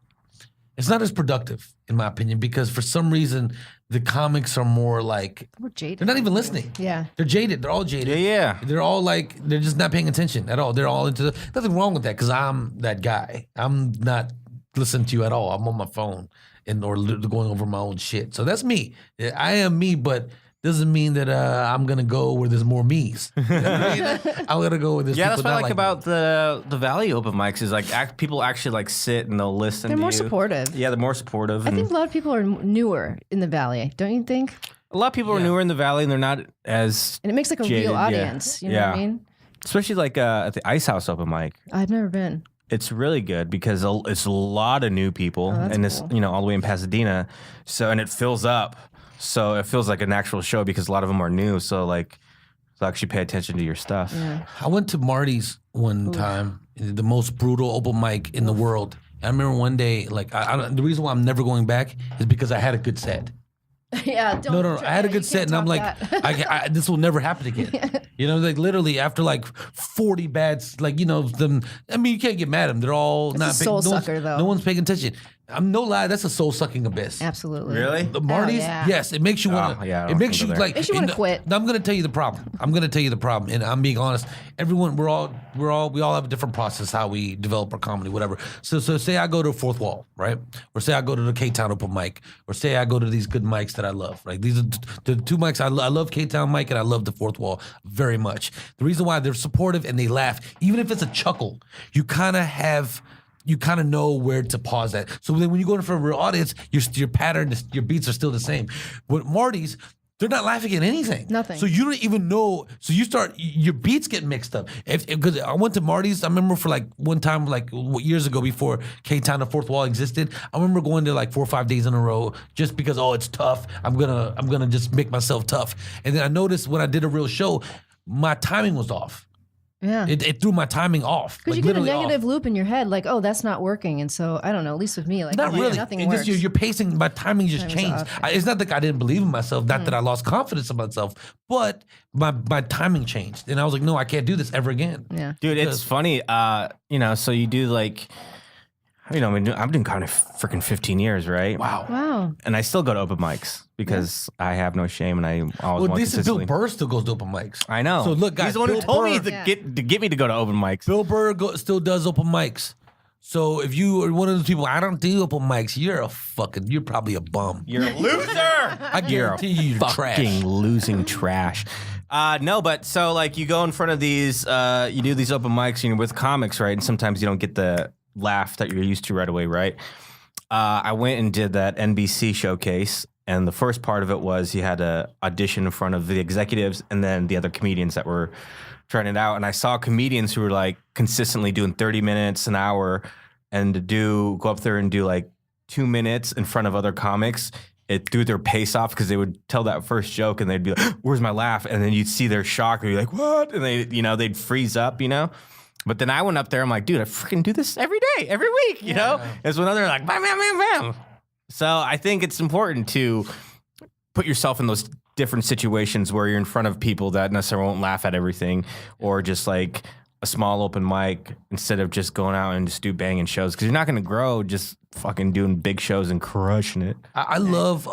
Speaker 1: It's not as productive, in my opinion, because for some reason the comics are more like
Speaker 2: We're jaded.
Speaker 1: they're not even listening.
Speaker 2: Yeah.
Speaker 1: They're jaded. They're all jaded.
Speaker 3: Yeah.
Speaker 1: They're all like they're just not paying attention at all. They're all into nothing wrong with that because I'm that guy. I'm not listening to you at all. I'm on my phone or going over my own shit. So that's me. I am me, but doesn't mean that I'm gonna go where there's more me's. You know what I mean? I'm gonna go where there's
Speaker 3: Yeah,
Speaker 1: people
Speaker 3: that's what I
Speaker 1: not
Speaker 3: like
Speaker 1: me.
Speaker 3: about the Valley open mics is like people actually like sit and they'll listen.
Speaker 2: They're
Speaker 3: to
Speaker 2: more
Speaker 3: you.
Speaker 2: supportive.
Speaker 3: Yeah, they're more supportive.
Speaker 2: I
Speaker 3: and
Speaker 2: think a lot of people are newer in the Valley, don't you think?
Speaker 3: a lot of people are newer in the Valley and they're not as
Speaker 2: And it makes like a
Speaker 3: jaded,
Speaker 2: real
Speaker 3: yeah.
Speaker 2: audience. You know what I mean?
Speaker 3: Especially like at the Ice House open mic.
Speaker 2: I've never been.
Speaker 3: It's really good because it's a lot of new people
Speaker 2: that's
Speaker 3: and it's
Speaker 2: cool.
Speaker 3: all the way in Pasadena. So and it fills up. So it feels like an actual show because a lot of them are new. So like they'll actually pay attention to your stuff.
Speaker 2: Yeah.
Speaker 1: I went to Marty's one time, the most brutal open mic in the world. I remember one day, like, the reason why I'm never going back is because I had a good set.
Speaker 2: Yeah, don't.
Speaker 1: No, I had a good set, and I'm like, this will never happen again. You know, like literally after like 40 bads, like them. I mean, you can't get mad at them. They're all not.
Speaker 2: a soul sucker, though.
Speaker 1: No one's paying attention. I'm no lie. That's a soul sucking abyss.
Speaker 2: Absolutely.
Speaker 3: Really?
Speaker 1: The Marty's,
Speaker 2: yeah.
Speaker 1: yes, it makes you want to.
Speaker 3: yeah, I
Speaker 1: it
Speaker 3: don't
Speaker 1: makes you
Speaker 3: wanna go there.
Speaker 1: like.
Speaker 2: Makes you wanna
Speaker 1: and,
Speaker 2: quit.
Speaker 1: I'm gonna tell you the problem. And I'm being honest. Everyone, we all have a different process how we develop our comedy, whatever. So say I go to Fourth Wall, right? Or say I go to the K-Town open mic, or say I go to these good mics that I love. Right? These are the two mics I love K-Town mic and I love the Fourth Wall very much. The reason why they're supportive and they laugh, even if it's a chuckle, you kind of know where to pause that. So then when you go in front of a real audience, your pattern, your beats are still the same. With Marty's, they're not laughing at anything.
Speaker 2: Nothing.
Speaker 1: So you don't even know. So your beats get mixed up. Because I went to Marty's, I remember for like one time, like years ago before K-Town and Fourth Wall existed, I remember going there like 4 or 5 days in a row just because, it's tough. I'm gonna just make myself tough. And then I noticed when I did a real show, my timing was off.
Speaker 2: Yeah.
Speaker 1: It threw my timing off.
Speaker 2: Because you get a negative loop in your head, like, that's not working. And so, I don't know, at least with me, like,
Speaker 1: Not really.
Speaker 2: nothing
Speaker 1: It
Speaker 2: works.
Speaker 1: just your pacing, my timing just
Speaker 2: Timing's
Speaker 1: changed.
Speaker 2: off.
Speaker 1: It's not like I didn't believe in myself, not that I lost confidence in myself, but my timing changed, and I was like, no, I can't do this ever again.
Speaker 2: Yeah.
Speaker 3: Dude, it's funny. So you do like, I've been doing comedy freaking 15 years, right?
Speaker 2: Wow.
Speaker 3: And I still go to open mics because I have no shame and I always
Speaker 1: Well,
Speaker 3: want
Speaker 1: this is Bill
Speaker 3: consistently.
Speaker 1: Burr still goes to open mics.
Speaker 3: I know.
Speaker 1: So look, guys,
Speaker 3: he's the one who
Speaker 1: Bill
Speaker 3: told me
Speaker 1: Burr-
Speaker 3: to get me to go to open mics.
Speaker 1: Bill Burr still does open mics. So if you are one of those people, I don't do open mics, you're probably a bum.
Speaker 3: You're a loser.
Speaker 1: I guarantee you're trash.
Speaker 3: Fucking losing trash. No, but so like you go in front of these, you do these open mics, with comics, right? And sometimes you don't get the laugh that you're used to right away, right? I went and did that NBC showcase, and the first part of it was you had to audition in front of the executives and then the other comedians that were trying it out. And I saw comedians who were like consistently doing 30 minutes, an hour, and go up there and do like 2 minutes in front of other comics. It threw their pace off because they would tell that first joke and they'd be like, "Where's my laugh?" And then you'd see their shock and you're like, "What?" And they'd freeze up, But then I went up there. I'm like, dude, I freaking do this every day, every week, you know? It's when they're like, bam, bam, bam, bam. So I think it's important to put yourself in those different situations where you're in front of people that necessarily won't laugh at everything, or just like a small open mic instead of just going out and just do banging shows, because you're not going to grow just fucking doing big shows and crushing it.
Speaker 1: I love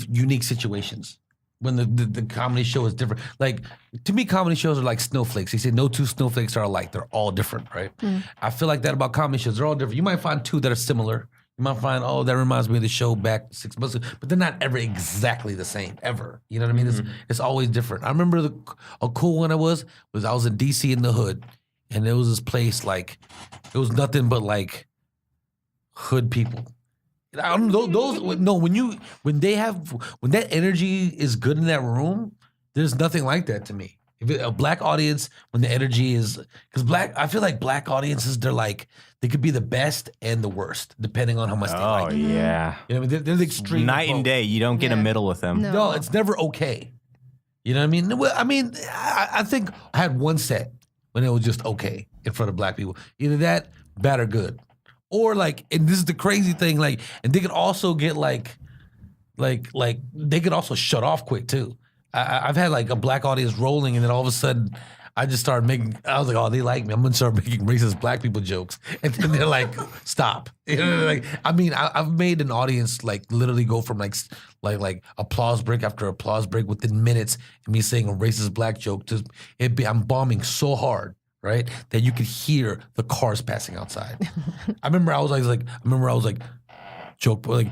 Speaker 1: unique situations. When the comedy show is different. Like, to me, comedy shows are like snowflakes. They say no two snowflakes are alike. They're all different, right? I feel like that about comedy shows. They're all different. You might find two that are similar. You might find, that reminds me of the show back 6 months ago. But they're not ever exactly the same, ever. You know what I mean? It's always different. I remember a cool one I was in D.C. in the hood. And there was this place, like, it was nothing but, like, hood people. I don't know, when that energy is good in that room, there's nothing like that to me. If a black audience, when the energy is, because I feel like black audiences, they could be the best and the worst depending on how much they like it.
Speaker 3: Yeah.
Speaker 1: You know what I mean? They're the extreme.
Speaker 3: Night and day. You don't get a middle with them.
Speaker 2: No.
Speaker 1: No, it's never okay. You know what I mean? Well, I mean, I think I had one set when it was just okay in front of black people. Either that, bad or good. Or like, and this is the crazy thing, like, and they could also get like they could also shut off quick too. I've had like a black audience rolling, and then all of a sudden, I just started making. I was like, oh, they like me. I'm gonna start making racist black people jokes, and then they're like, stop. You know, like I mean, I've made an audience like literally go from like applause break after applause break within minutes, and me saying a racist black joke to I'm bombing so hard. Right, that you could hear the cars passing outside. I remember I was like, joke like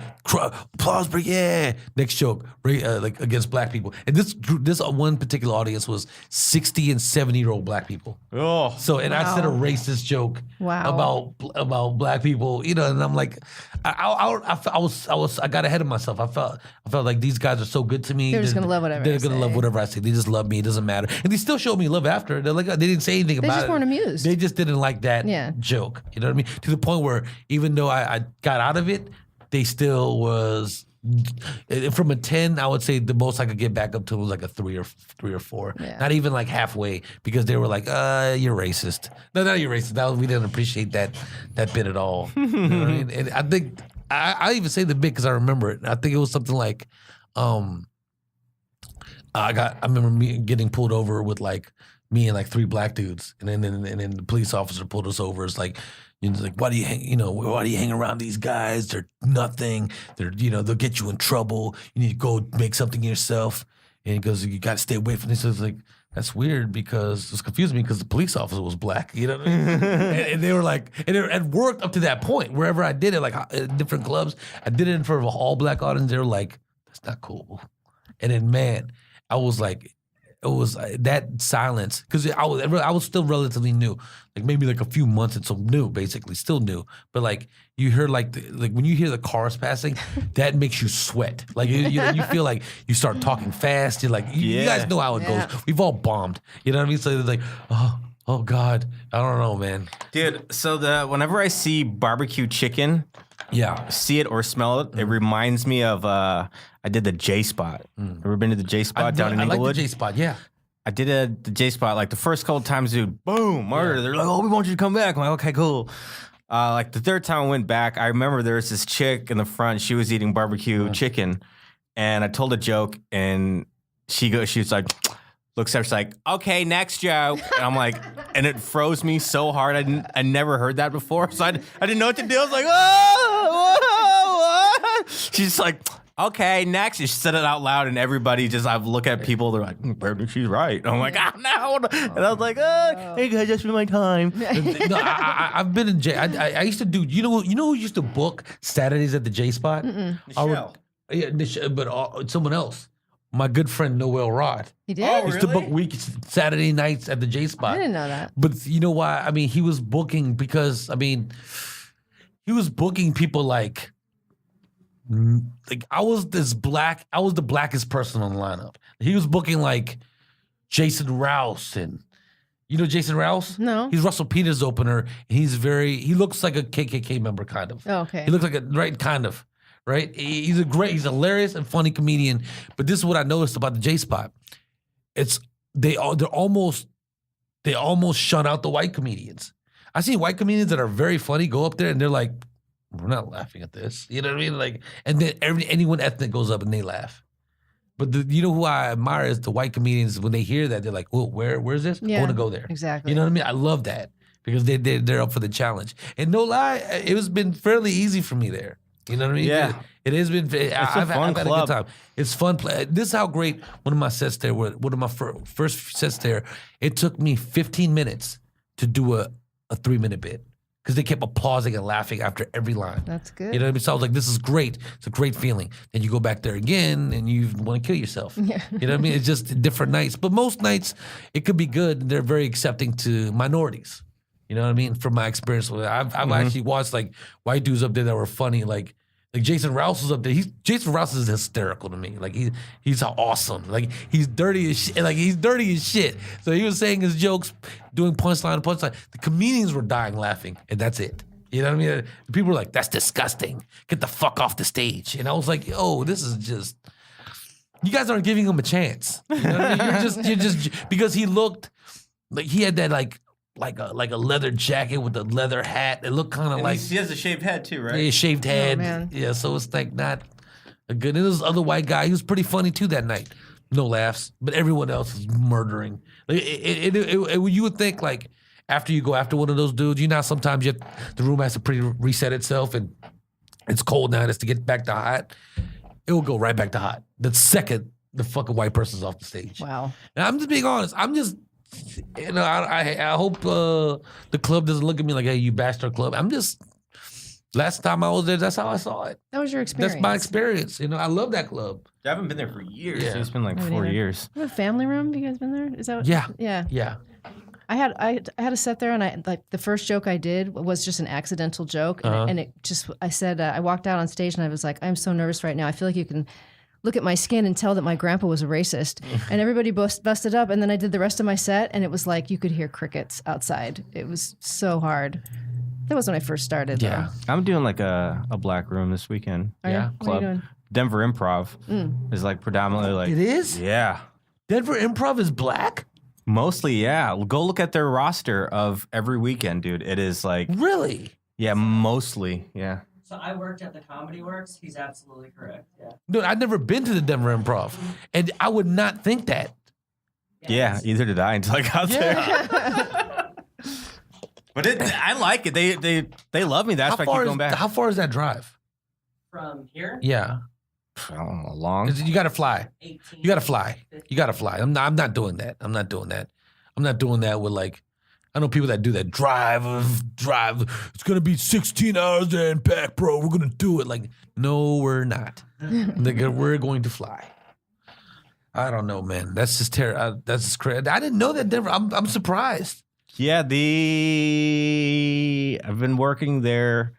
Speaker 1: applause break, yeah. Next joke, like against black people, and this one particular audience was 60 and 70-year-old black people.
Speaker 3: Oh,
Speaker 1: So and I said a racist joke about black people, you know, and I'm like, I got ahead of myself. I felt like these guys are so good to me.
Speaker 2: They're just gonna love whatever.
Speaker 1: They're gonna love whatever I say. They just love me. It doesn't matter, and they still showed me love after. They're like they didn't say anything about it. They
Speaker 2: just weren't amused.
Speaker 1: They just didn't like that joke. You know what I mean? To the point where even though I got out of it, they still was from a 10. I would say the most I could get back up to was like a 3 or 4.
Speaker 2: Yeah.
Speaker 1: Not even like halfway, because they were like, you're racist. No, not you're racist. We didn't appreciate that bit at all. You know what I mean? And I think I even say the bit because I remember it. I think it was something like, I remember me getting pulled over with like me and like 3 black dudes, and then the police officer pulled us over. It's like. Like, why do you hang around these guys? They're nothing. They'll get you in trouble. You need to go make something yourself. And he goes, you got to stay away from this. So it's like, that's weird because it's confused me because the police officer was black. You know what I mean? and they were like, and it worked up to that point. Wherever I did it, like at different clubs, I did it in front of an all black audience. They were like, that's not cool. And then, man, I was like, it was that silence because I was still relatively new, like maybe like a few months and so new, basically still new. But like you hear like when you hear the cars passing, that makes you sweat. Like you feel like you start talking fast. You're like you guys know how it goes. We've all bombed. You know what I mean? So it's like oh God, I don't know, man.
Speaker 3: dude. So whenever I see barbecue chicken, see it or smell it, it reminds me of I did the J Spot. Ever been to the J Spot down in Inglewood?
Speaker 1: I like the J Spot, yeah.
Speaker 3: I did the J Spot like the first couple times, dude. Boom, murder. They're like, oh, we want you to come back. I'm like, okay, cool. Like the third time I went back, I remember there was this chick in the front. She was eating barbecue chicken, and I told a joke, and she was like, looks at her, she's like, okay, next joke. And I'm like, and it froze me so hard. I never heard that before, so I didn't know what to do. I was like, oh. She's like, okay, next. And she said it out loud, and everybody I look at people, they're like, she's right. And I'm like, oh, no. And I was like, hey, guys, just for my time.
Speaker 1: No, I've been in J. I used to do. You know who used to book Saturdays at the J Spot?
Speaker 3: Michelle.
Speaker 1: But someone else. My good friend Noel Rod.
Speaker 2: He did?
Speaker 3: Oh,
Speaker 1: Used to book Saturday nights at the J Spot.
Speaker 2: I didn't know that.
Speaker 1: But you know why? I mean, he was booking because he was booking people like I was the blackest person on the lineup. He was booking like Jason Rouse, and you know Jason Rouse?
Speaker 2: No.
Speaker 1: He's Russell Peters' opener. And he looks like a KKK member, kind of.
Speaker 2: Oh, okay.
Speaker 1: He looks like kind of. Right? He's he's hilarious and funny comedian. But this is what I noticed about the J Spot. They almost shut out the white comedians. I see white comedians that are very funny go up there and they're like, we're not laughing at this. You know what I mean? Like, and then anyone ethnic goes up and they laugh. But you know who I admire is the white comedians. When they hear that, they're like, "Well, where's this? I want to go there."
Speaker 2: Exactly.
Speaker 1: You know what I mean? I love that because they're up for the challenge. And no lie, it has been fairly easy for me there. You know what I mean?
Speaker 3: Yeah.
Speaker 1: It has been. I've had a good time. It's fun. This is how great one of my sets there were. One of my first sets there. It took me 15 minutes to do a 3-minute bit because they kept applauding and laughing after every line.
Speaker 2: That's good.
Speaker 1: You know what I mean? So I was like, this is great. It's a great feeling. Then you go back there again and you want to kill yourself.
Speaker 2: Yeah.
Speaker 1: You know what I mean? It's just different nights. But most nights, it could be good. And they're very accepting to minorities. You know what I mean? From my experience with it. I've actually watched like white dudes up there that were funny. Like Jason Rouse was up there. Jason Rouse is hysterical to me. Like he's awesome. Like he's dirty as shit. Like he's dirty as shit. So he was saying his jokes, doing punchline. The comedians were dying laughing, and that's it. You know what I mean? People were like, "That's disgusting. Get the fuck off the stage." And I was like, "Yo, this is just." You guys aren't giving him a chance. You know what I mean? You're just because he looked like he had that like a leather jacket with a leather hat. It looked kind of like
Speaker 3: he has a shaved head too, right?
Speaker 1: Yeah, shaved head.
Speaker 2: man.
Speaker 1: Yeah, so it's like not a good. And there was this other white guy. He was pretty funny too that night. no laughs, but everyone else is murdering. Like, you would think like after you go after one of those dudes, sometimes the room has to reset itself, and it's cold now. It's to get back to hot. It will go right back to hot the second the fucking white person's off the stage.
Speaker 2: Wow.
Speaker 1: And I'm just being honest. I'm just, I hope the club doesn't look at me like, hey, you bashed our club. I'm just. Last time I was there, that's how I saw it.
Speaker 2: That was your experience.
Speaker 1: That's my experience. I love that club.
Speaker 3: I haven't been there for years.
Speaker 1: Yeah.
Speaker 3: It's been like 4 years.
Speaker 2: You have a family room? Have you guys been there? Is that what?
Speaker 1: Yeah.
Speaker 2: Yeah.
Speaker 1: Yeah.
Speaker 2: I had a set there, and the first joke I did was just an accidental joke, and it just I said I walked out on stage and I was like, I'm so nervous right now. I feel like you can look at my skin and tell that my grandpa was a racist, and everybody busted up. And then I did the rest of my set, and it was like you could hear crickets outside. It was so hard. That was when I first started.
Speaker 1: Yeah.
Speaker 3: I'm doing like a black room this weekend.
Speaker 2: Are you?
Speaker 1: Yeah.
Speaker 2: What are
Speaker 3: Club.
Speaker 2: you doing?
Speaker 3: Denver Improv is like predominantly like.
Speaker 1: It is?
Speaker 3: Yeah.
Speaker 1: Denver Improv is black?
Speaker 3: Mostly, yeah. Go look at their roster of every weekend, dude. It is like.
Speaker 1: Really?
Speaker 3: Yeah, mostly. Yeah.
Speaker 5: So I worked at the Comedy Works. He's absolutely correct. Yeah.
Speaker 1: Dude, I've never been to the Denver Improv, and I would not think that.
Speaker 3: Yeah, either did I until I got there. But I like it. They love me. That's why I keep going back.
Speaker 1: How far is that drive?
Speaker 5: From here,
Speaker 1: Yeah.
Speaker 3: I don't know, long.
Speaker 1: You got to fly.
Speaker 5: 18.
Speaker 1: You got to fly. You got to fly. I'm not doing that. I'm not doing that with like, I know people that do that. Drive. It's going to be 16 hours there and back, bro. We're going to do it. Like, no, we're not. We're going to fly. I don't know, man. That's just terrible. That's just crazy. I didn't know that Denver. I'm surprised.
Speaker 3: Yeah, I've been working there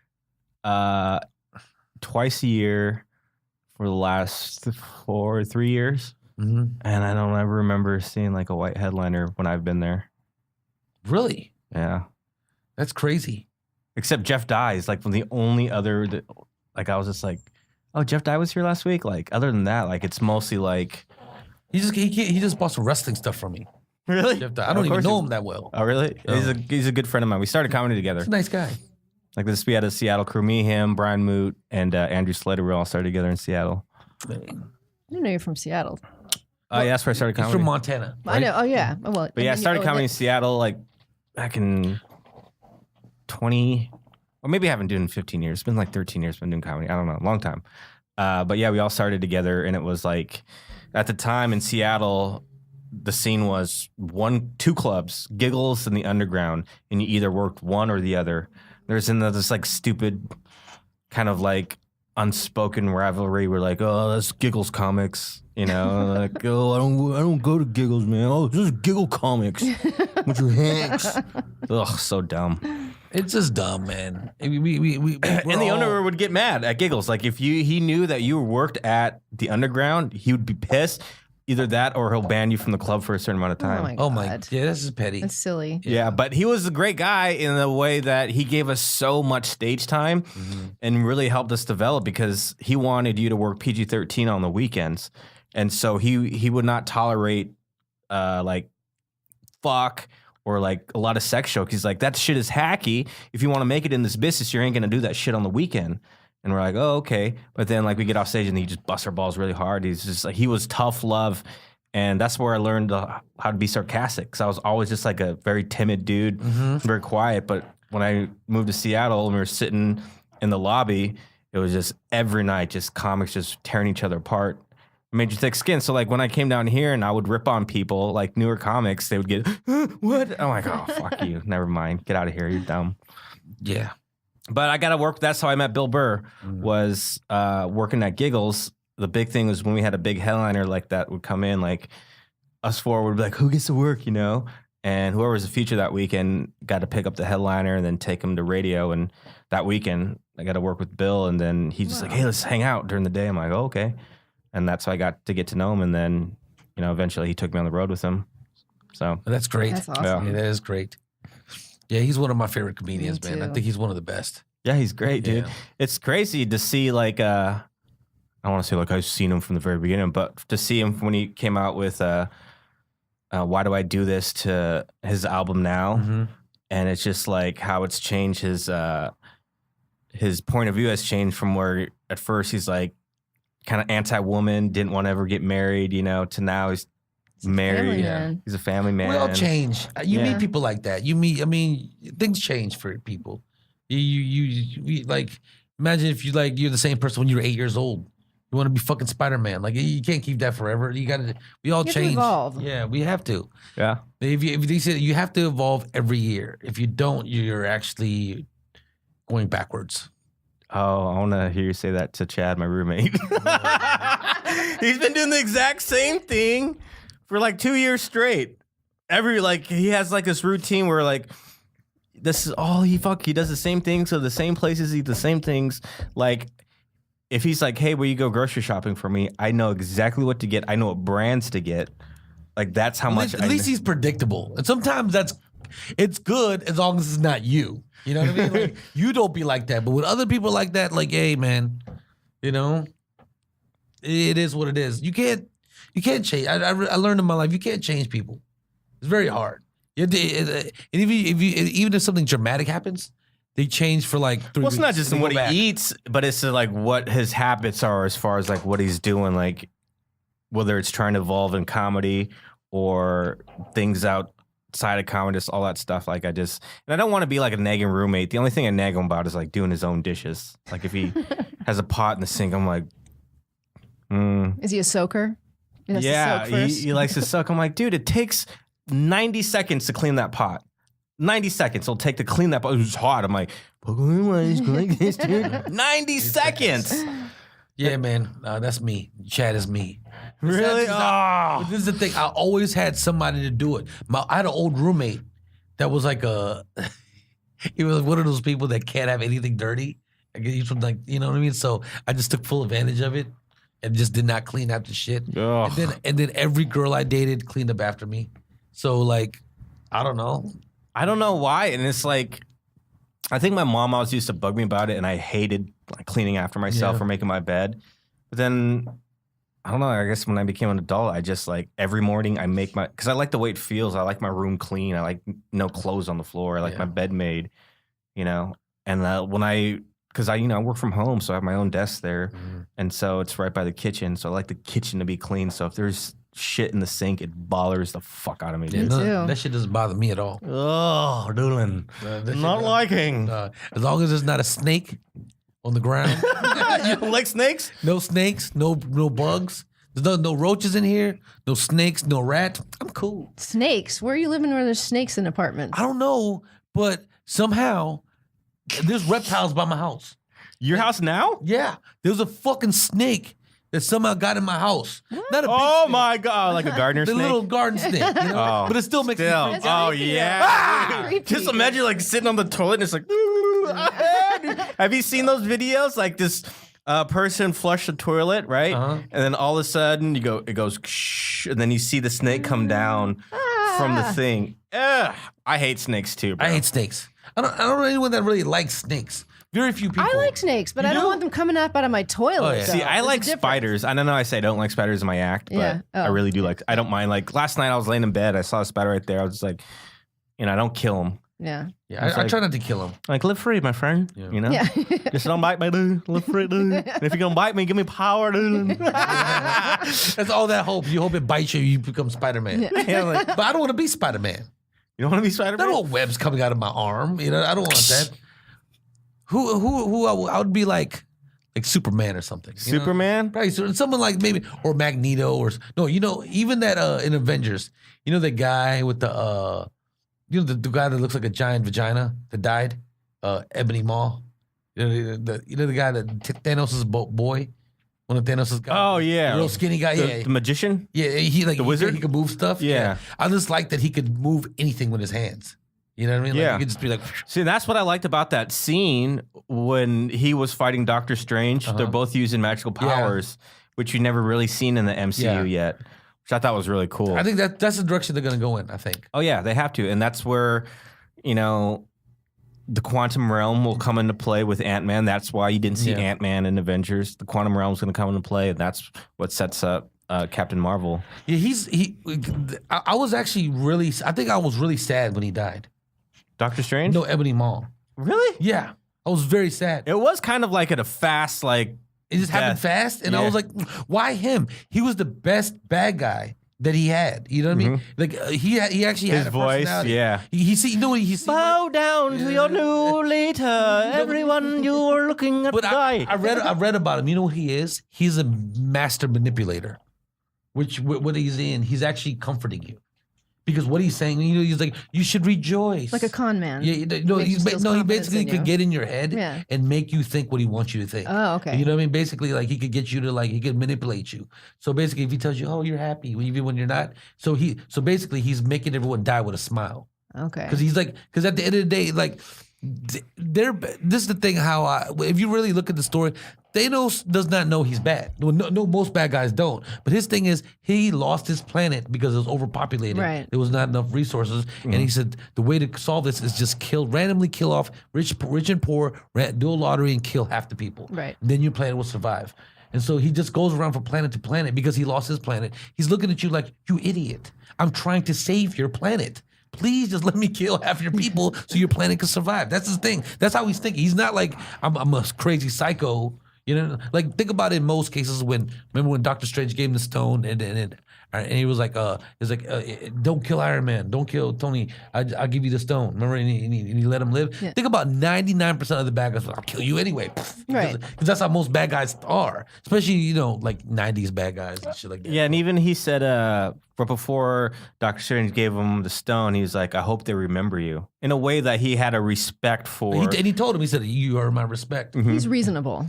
Speaker 3: twice a year for the last 3 years.
Speaker 1: Mm-hmm.
Speaker 3: And I don't ever remember seeing like a white headliner when I've been there.
Speaker 1: Really?
Speaker 3: Yeah.
Speaker 1: That's crazy.
Speaker 3: Except Jeff Dye is like from the only other that, like, I was just like, oh, Jeff Dye was here last week. Like, other than that, like, it's mostly like.
Speaker 1: He just bought some wrestling stuff from me.
Speaker 3: Really?
Speaker 1: Jeff Dye. I don't even know him that well.
Speaker 3: Oh, really?
Speaker 1: Oh.
Speaker 3: He's a good friend of mine. We started comedy together.
Speaker 1: He's a nice guy.
Speaker 3: Like this, we had a Seattle crew. Me, him, Brian Moot, and Andrew Slater. We all started together in Seattle.
Speaker 2: I didn't know you're from Seattle.
Speaker 3: Yeah, that's where I started
Speaker 1: He's
Speaker 3: comedy.
Speaker 1: from Montana.
Speaker 2: I know. Oh yeah. Well,
Speaker 3: But yeah, I started comedy in Seattle like back in 20, or maybe I haven't done it in 15 years. It's been like 13 years I've been doing comedy. I don't know, long time. But yeah, we all started together, and it was like at the time in Seattle, the scene was 2 clubs, Giggles and the Underground, and you either worked one or the other. There's this like stupid kind of like unspoken rivalry. We're like, oh, that's Giggles comics, like, oh, I don't go to Giggles, man. Oh, this is Giggle comics. Bunch of hacks. Ugh, so dumb.
Speaker 1: It's just dumb, man. We
Speaker 3: And the owner would get mad at Giggles. Like if he knew that you worked at the Underground, he would be pissed. Either that or he'll ban you from the club for a certain amount of time.
Speaker 2: Oh my God.
Speaker 1: Yeah, this is petty.
Speaker 2: That's silly.
Speaker 3: Yeah, but he was a great guy in the way that he gave us so much stage time and really helped us develop because he wanted you to work PG-13 on the weekends. And so he would not tolerate like fuck or like a lot of sex jokes. He's like, that shit is hacky. If you want to make it in this business, you ain't going to do that shit on the weekend. And we're like, oh, okay. But then like we get off stage and he just busts our balls really hard. He's just like, he was tough love. And that's where I learned how to be sarcastic. Because I was always just like a very timid dude, very quiet. But when I moved to Seattle and we were sitting in the lobby, it was just every night, just comics just tearing each other apart. It made you thick skin. So like when I came down here and I would rip on people, like newer comics, they would get, what? I'm like, oh, fuck you. Never mind. Get out of here. You're dumb.
Speaker 1: Yeah.
Speaker 3: But I got to work. That's how I met Bill Burr, was working at Giggles. The big thing was when we had a big headliner like that would come in, like us four would be like, who gets to work, And whoever was the feature that weekend got to pick up the headliner and then take him to radio. And that weekend, I got to work with Bill. And then he's just like, hey, let's hang out during the day. I'm like, oh, okay. And that's how I got to get to know him. And then, eventually he took me on the road with him. So
Speaker 1: That's great.
Speaker 2: That's awesome.
Speaker 1: Yeah, that is great. Yeah, he's one of my favorite comedians,
Speaker 2: Me
Speaker 1: man. I
Speaker 2: too.
Speaker 1: think he's one of the best.
Speaker 3: yeah, he's great, dude.
Speaker 1: Yeah.
Speaker 3: It's crazy to see like, I don't want to say like I've seen him from the very beginning, but to see him when he came out with Why Do I Do This to his album now. And it's just like how it's changed his point of view has changed from where at first he's like kind of anti-woman, didn't want to ever get married, to now he's married.
Speaker 2: man.
Speaker 3: He's a family man.
Speaker 1: We all change. You meet people like that. Things change for people. You like, imagine if you're the same person when you were 8 years old. You want to be fucking Spider-Man. Like, you can't keep that forever. We all
Speaker 2: You have to
Speaker 1: change.
Speaker 2: evolve.
Speaker 1: Yeah, we have to.
Speaker 3: Yeah.
Speaker 1: If they say you have to evolve every year. If you don't, you're actually going backwards.
Speaker 3: Oh, I want to hear you say that to Chad, my roommate. He's been doing the exact same thing for like 2 years straight. He has like this routine where like, this is all he does the same things, so the same places, eat the same things. Like, if he's like, hey, will you go grocery shopping for me? I know exactly what to get. I know what brands to get. Like, that's how much.
Speaker 1: At least he's predictable. And sometimes it's good as long as it's not you. You know what I mean? Like, you don't be like that. But with other people like that, like, hey, man, it is what it is. You can't change. I learned in my life, you can't change people. It's very hard. And even if something dramatic happens, they change for like 3 weeks.
Speaker 3: Well, it's not just in what he eats, but it's like what his habits are as far as like what he's doing, like whether it's trying to evolve in comedy or things outside of comedy, just all that stuff. Like and I don't want to be like a nagging roommate. The only thing I nag him about is like doing his own dishes. Like if he has a pot in the sink, I'm like,
Speaker 2: Is he a soaker?
Speaker 3: Yeah, he likes to soak. I'm like, dude, it takes 90 seconds to clean that pot. 90 seconds it'll take to clean that pot. It's hot. I'm like, 90 seconds.
Speaker 1: Yeah, man. That's me. Chad is me.
Speaker 3: Really?
Speaker 1: But this is the thing. I always had somebody to do it. I had an old roommate that was like he was one of those people that can't have anything dirty. He's from like, you know what I mean? So I just took full advantage of it and just did not clean after shit. And then every girl I dated cleaned up after me. So like, I don't know.
Speaker 3: I don't know why. And it's like, I think my mom always used to bug me about it, and I hated like cleaning after myself or making my bed. But then, I don't know, I guess when I became an adult, I just like every morning I make because I like the way it feels. I like my room clean. I like no clothes on the floor. I like my bed made, And because I work from home, so I have my own desk there. And so it's right by the kitchen. So I like the kitchen to be clean. So if there's shit in the sink, it bothers the fuck out of me.
Speaker 2: Me too.
Speaker 1: That shit doesn't bother me at all.
Speaker 3: Oh, doodling. Not liking.
Speaker 1: As long as there's not a snake on the ground.
Speaker 3: You don't like snakes?
Speaker 1: No snakes, no bugs. There's no roaches in here, no snakes, no rats. I'm cool.
Speaker 2: Snakes? Where are you living where there's snakes in apartments?
Speaker 1: I don't know, but somehow there's reptiles by my house.
Speaker 3: Your house now?
Speaker 1: Yeah, there's a fucking snake that somehow got in my house. Not a big
Speaker 3: Oh
Speaker 1: snake.
Speaker 3: my God, like a gardener
Speaker 1: The
Speaker 3: snake?
Speaker 1: little garden snake,
Speaker 3: Oh.
Speaker 1: But it still makes me
Speaker 3: Still.
Speaker 1: crazy.
Speaker 3: Oh,
Speaker 2: creepy,
Speaker 3: yeah.
Speaker 2: Creepy.
Speaker 3: Just imagine like sitting on the toilet and it's like, have you seen those videos? Like this person flushed the toilet, right? And then all of a sudden it goes, shh, and then you see the snake come down from the thing. Ugh. I hate snakes too, bro.
Speaker 1: I hate snakes. I don't know anyone that really likes snakes. Very few people.
Speaker 2: I like snakes, but I don't want them coming up out of my toilet.
Speaker 1: Oh, yeah.
Speaker 2: though.
Speaker 3: See, I
Speaker 2: There's a
Speaker 3: like
Speaker 2: difference.
Speaker 3: spiders. I don't know. I say I don't like spiders in my act, but
Speaker 2: Yeah. Oh.
Speaker 3: I really do like. I don't mind. Like last night, I was laying in bed. I saw a spider right there. I was just like, I don't kill them.
Speaker 2: Yeah.
Speaker 1: Yeah, I try not to kill them.
Speaker 3: Like live free, my friend.
Speaker 2: Yeah.
Speaker 3: Just don't bite me, dude. Live free, dude. And if you're gonna bite me, give me power, dude.
Speaker 1: That's all that hope. You hope it bites you, you become Spider-Man.
Speaker 3: Yeah, like,
Speaker 1: But I don't want to be Spider-Man.
Speaker 3: you don't want to be
Speaker 1: I
Speaker 3: Spider-Man?
Speaker 1: don't want webs coming out of my arm. I don't want that. Who I would be like Superman or something.
Speaker 3: Superman?
Speaker 1: Right. So someone like maybe or Magneto or no, even that in Avengers, the guy with the the guy that looks like a giant vagina that died, Ebony Maw. The guy that Thanos' boy, one of Thanos' guys.
Speaker 3: Oh yeah,
Speaker 1: the real skinny guy.
Speaker 3: The magician.
Speaker 1: Yeah, he
Speaker 3: The wizard?
Speaker 1: He could move stuff.
Speaker 3: Yeah.
Speaker 1: I just like that he could move anything with his hands. You know what I mean? Like,
Speaker 3: Yeah.
Speaker 1: he could just be like,
Speaker 3: See, that's what I liked about that scene when he was fighting Doctor Strange. They're both using magical powers, which you never really seen in the MCU yet, which I thought was really cool.
Speaker 1: I think that's the direction they're gonna go in. I think.
Speaker 3: Oh yeah, they have to, and that's where the quantum realm will come into play with Ant-Man. That's why you didn't see Ant-Man in Avengers. The quantum realm is going to come into play, and that's what sets up Captain Marvel.
Speaker 1: Yeah, I was actually really. I think I was really sad when he died.
Speaker 3: Doctor Strange?
Speaker 1: No, Ebony Maw.
Speaker 3: Really?
Speaker 1: Yeah, I was very sad.
Speaker 3: It was kind of like at a fast, like
Speaker 1: It just happened fast, and I was like, why him? He was the best bad guy that he had. You know what I mean? Like he actually
Speaker 3: His
Speaker 1: had a
Speaker 3: voice,
Speaker 1: personality.
Speaker 3: yeah.
Speaker 1: He see, you know what he see.
Speaker 3: Bow down to your new leader, everyone you're looking at.
Speaker 1: But
Speaker 3: die.
Speaker 1: I read about him. You know what he is? He's a master manipulator. Which what he's in, he's actually comforting you. Because what he's saying, you know, he's like, you should rejoice.
Speaker 2: Like a con man.
Speaker 1: Yeah, no,
Speaker 2: Makes you
Speaker 1: he
Speaker 2: confidence
Speaker 1: basically
Speaker 2: in
Speaker 1: could
Speaker 2: you.
Speaker 1: get in your head and make you think what he wants you to think.
Speaker 2: Oh, okay.
Speaker 1: You know what I mean? Basically, like he could get you to like he could manipulate you. So basically, if he tells you, "Oh, you're happy," even when you're not, so basically he's making everyone die with a smile.
Speaker 2: Okay.
Speaker 1: Because at the end of the day, like this is the thing. If you really look at the story, Thanos does not know he's bad. No, most bad guys don't. But his thing is he lost his planet because it was overpopulated.
Speaker 2: Right.
Speaker 1: There was not enough resources, and he said the way to solve this is just randomly kill off rich and poor, do a lottery and kill half the people.
Speaker 2: Right.
Speaker 1: Then your planet will survive. And so he just goes around from planet to planet because he lost his planet. He's looking at you like, you idiot. I'm trying to save your planet. Please just let me kill half your people so your planet can survive. That's his thing. That's how he's thinking. He's not like, I'm a crazy psycho. You know, like think about it in most cases remember when Doctor Strange gave him the stone and he was like, don't kill Iron Man, don't kill Tony, I'll give you the stone. Remember, and he let him live. Yeah. Think about 99% of the bad guys, I'll kill you anyway.
Speaker 2: Right.
Speaker 1: Because that's how most bad guys are, especially, you know, like 90s bad guys and shit like that.
Speaker 3: Yeah, and even he said, but before Doctor Strange gave him the stone, he was like, I hope they remember you. In a way that he had a respect for.
Speaker 1: And he told him, he said, you are my respect.
Speaker 2: He's reasonable.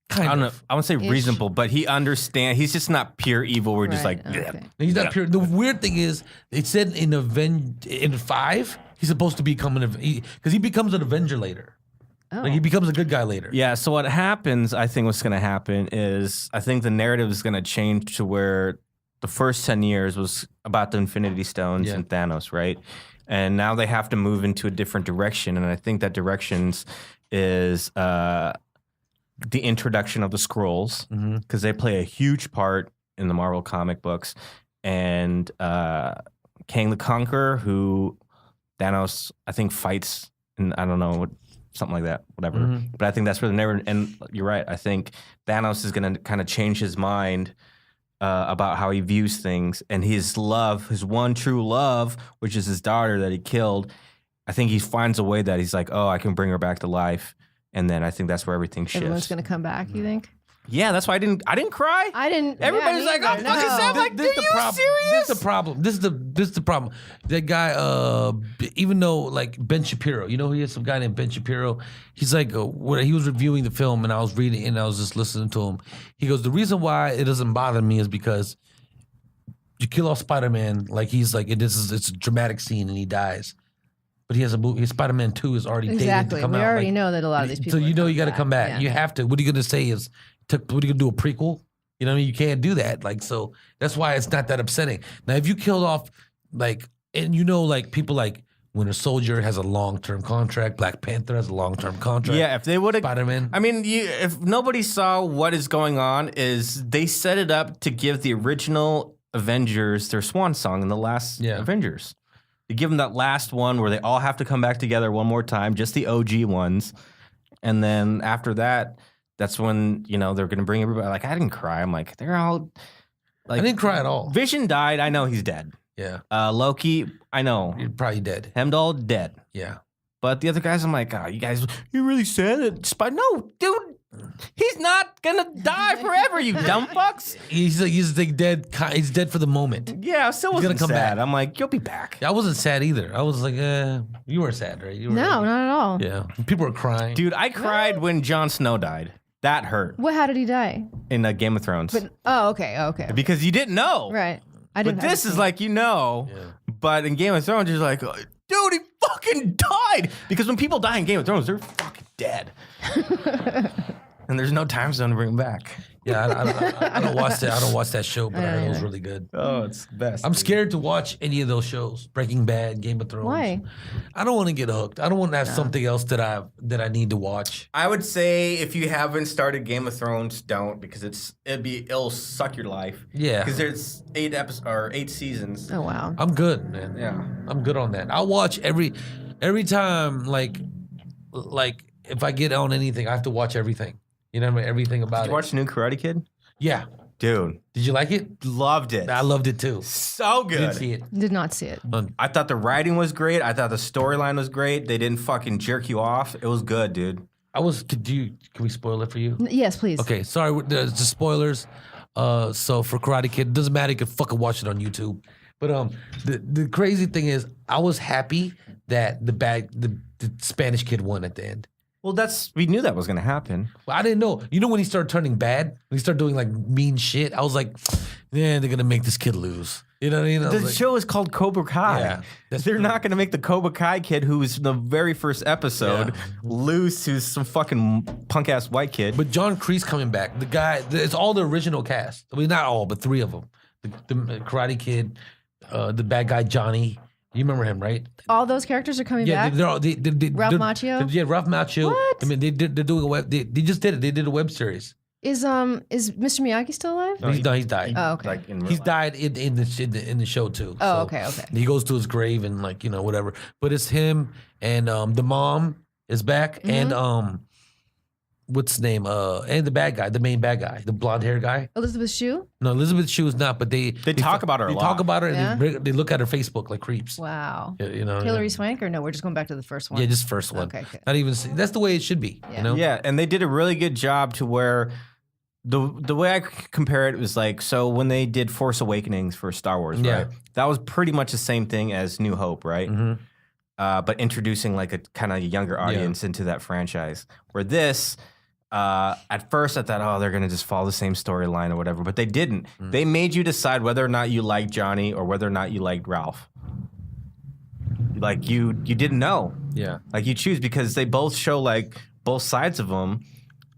Speaker 1: Kind
Speaker 3: I don't
Speaker 1: of.
Speaker 3: know. I wouldn't say reasonable, but he understands. He's just not pure evil. We're just like,
Speaker 2: okay.
Speaker 1: He's not pure. The weird thing is, it said in 5, he's supposed to become because he becomes an Avenger later.
Speaker 2: Oh.
Speaker 1: Like he becomes a good guy later.
Speaker 3: Yeah, so what happens, I think what's going to happen is, I think the narrative is going to change to where the first 10 years was about the Infinity Stones and Thanos, right? And now they have to move into a different direction, and I think that directions is the introduction of the Skrulls, because they play a huge part in the Marvel comic books, and Kang the Conqueror, who Thanos, I think, fights, and I don't know, something like that, whatever. But I think that's where the narrative, and you're right, I think Thanos is going to kind of change his mind about how he views things, and his one true love, which is his daughter that he killed, I think he finds a way that he's like, oh, I can bring her back to life. And then I think that's where everything shifts.
Speaker 2: Everyone's going to come back, you think?
Speaker 3: Yeah, that's why I didn't cry.
Speaker 2: I didn't.
Speaker 3: Everybody's like, I'm fucking sad. Like, are you serious?
Speaker 1: This is the problem. This is the problem. That guy, even though like Ben Shapiro, you know, he has some guy named Ben Shapiro. He's like, where he was reviewing the film, and I was reading, and I was just listening to him. He goes, the reason why it doesn't bother me is because you kill off Spider-Man, like it's a dramatic scene, and he dies. But he has a movie. Spider-Man 2 is already dated to come out.
Speaker 2: We already know that a lot of these people.
Speaker 1: So you know you got to come back.
Speaker 2: Yeah.
Speaker 1: You have to. What are you going to say is, what are you going to do, a prequel? You know what I mean? You can't do that. Like, so that's why it's not that upsetting. Now, if you killed off, like, and you know, like, people like Winter Soldier has a long-term contract. Black Panther has a long-term contract.
Speaker 3: Yeah, if they would have,
Speaker 1: Spider-Man.
Speaker 3: I mean, if nobody saw what is going on, is they set it up to give the original Avengers their swan song in the last Avengers. You give them that last one where they all have to come back together one more time, just the OG ones. And then after that, that's when, you know, they're going to bring everybody. Like, I didn't cry. I'm like, they're all like.
Speaker 1: I didn't cry at all.
Speaker 3: Vision died. I know he's dead.
Speaker 1: Yeah.
Speaker 3: Loki, I know.
Speaker 1: You're probably dead.
Speaker 3: Heimdall, dead.
Speaker 1: Yeah.
Speaker 3: But the other guys, I'm like, oh, you really sad that no, dude. He's not gonna die forever, you dumb fucks.
Speaker 1: He's like dead. He's dead for the moment.
Speaker 3: Yeah, I still wasn't
Speaker 1: come
Speaker 3: sad.
Speaker 1: back.
Speaker 3: I'm like, you'll be back.
Speaker 1: I wasn't sad either. I was like, you were sad, right? You were,
Speaker 2: No, not at all.
Speaker 1: Yeah, people were crying.
Speaker 3: Dude, I cried when Jon Snow died. That hurt.
Speaker 2: How did he die?
Speaker 3: In Game of Thrones.
Speaker 2: Okay.
Speaker 3: Because you didn't know.
Speaker 2: Right. I didn't.
Speaker 3: But this is like, you know. Yeah. But in Game of Thrones, you're like, dude, he fucking died. Because when people die in Game of Thrones, they're fucking dead. And there's no time zone to bring them back.
Speaker 1: Yeah, I don't watch that. I don't watch that show, but I heard it was really good.
Speaker 3: Oh, it's the best.
Speaker 1: I'm scared to watch any of those shows. Breaking Bad, Game of Thrones.
Speaker 2: Why?
Speaker 1: I don't want to get hooked. I don't want to have something else that I need to watch.
Speaker 3: I would say if you haven't started Game of Thrones, don't, because it'll suck your life.
Speaker 1: Yeah.
Speaker 3: Because there's 8 episodes or 8 seasons.
Speaker 2: Oh wow.
Speaker 1: I'm good, man.
Speaker 3: Yeah.
Speaker 1: I'm good on that. I'll watch every time like if I get on anything, I have to watch everything. You know what I mean? Everything about
Speaker 3: Did you watch the new Karate Kid?
Speaker 1: Yeah.
Speaker 3: Dude,
Speaker 1: Did you like it?
Speaker 3: loved it.
Speaker 1: I loved it too.
Speaker 3: So
Speaker 1: Didn't
Speaker 3: good.
Speaker 1: see it.
Speaker 2: Did not see it.
Speaker 3: I thought the writing was great. I thought the storyline was great. They didn't fucking jerk you off. It was good, dude.
Speaker 1: Can we spoil it for you?
Speaker 2: Yes, please.
Speaker 1: Okay, sorry, there's just spoilers. So for Karate Kid, it doesn't matter. You can fucking watch it on YouTube. But the crazy thing is, I was happy that the Spanish kid won at the end.
Speaker 3: Well, we knew that was gonna happen.
Speaker 1: Well, I didn't know. You know when he started turning bad, when he started doing like mean shit, I was like, yeah, they're gonna make this kid lose. You know what I mean?
Speaker 3: The show is called Cobra Kai.
Speaker 1: Yeah, that's
Speaker 3: They're
Speaker 1: true.
Speaker 3: not going to make the Cobra Kai kid who was in the very first episode lose to some fucking punk ass white kid.
Speaker 1: But John Kreese coming back. The guy, it's all the original cast. I mean, not all, but 3 of them. The Karate Kid, the bad guy Johnny. You remember him, right?
Speaker 2: All those characters are coming
Speaker 1: Yeah,
Speaker 2: back.
Speaker 1: they're all
Speaker 2: Ralph Macchio?
Speaker 1: Yeah, Ralph Macchio.
Speaker 2: What?
Speaker 1: I mean, they're doing a web. They just did it. They did a web series.
Speaker 2: Is Mr. Miyagi still alive?
Speaker 3: No,
Speaker 1: He's died.
Speaker 2: Oh, okay.
Speaker 3: Like in real
Speaker 1: He's
Speaker 3: life.
Speaker 1: died in the show too.
Speaker 2: Oh,
Speaker 1: So
Speaker 2: okay, okay.
Speaker 1: He goes to his grave and like whatever. But it's him and the mom is back
Speaker 2: Mm-hmm.
Speaker 1: and what's his name? And the bad guy, the main bad guy, the blonde hair guy.
Speaker 2: Elizabeth Shue?
Speaker 1: No, Elizabeth Shue is not. But they
Speaker 3: talk about her a
Speaker 1: They
Speaker 3: lot.
Speaker 1: talk about her
Speaker 2: Yeah?
Speaker 1: and they look at her Facebook like creeps.
Speaker 2: Wow.
Speaker 1: You know.
Speaker 2: Hillary Swank or no? We're just going back to the first one.
Speaker 1: Yeah, just first one.
Speaker 2: Okay, good.
Speaker 1: Not even. That's the way it should be.
Speaker 2: Yeah.
Speaker 1: You know.
Speaker 3: Yeah, and they did a really good job to where the way I compare it was like, so when they did Force Awakenings for Star Wars,
Speaker 1: Yeah.
Speaker 3: right? That was pretty much the same thing as New Hope, right?
Speaker 1: Mhm.
Speaker 3: But introducing like a kind of younger audience into that franchise. Where this, at first I thought, oh, they're gonna just follow the same storyline or whatever, but they didn't. They made you decide whether or not you liked Johnny or whether or not you liked Ralph. Like you didn't know.
Speaker 1: Yeah.
Speaker 3: Like you choose because they both show like both sides of them,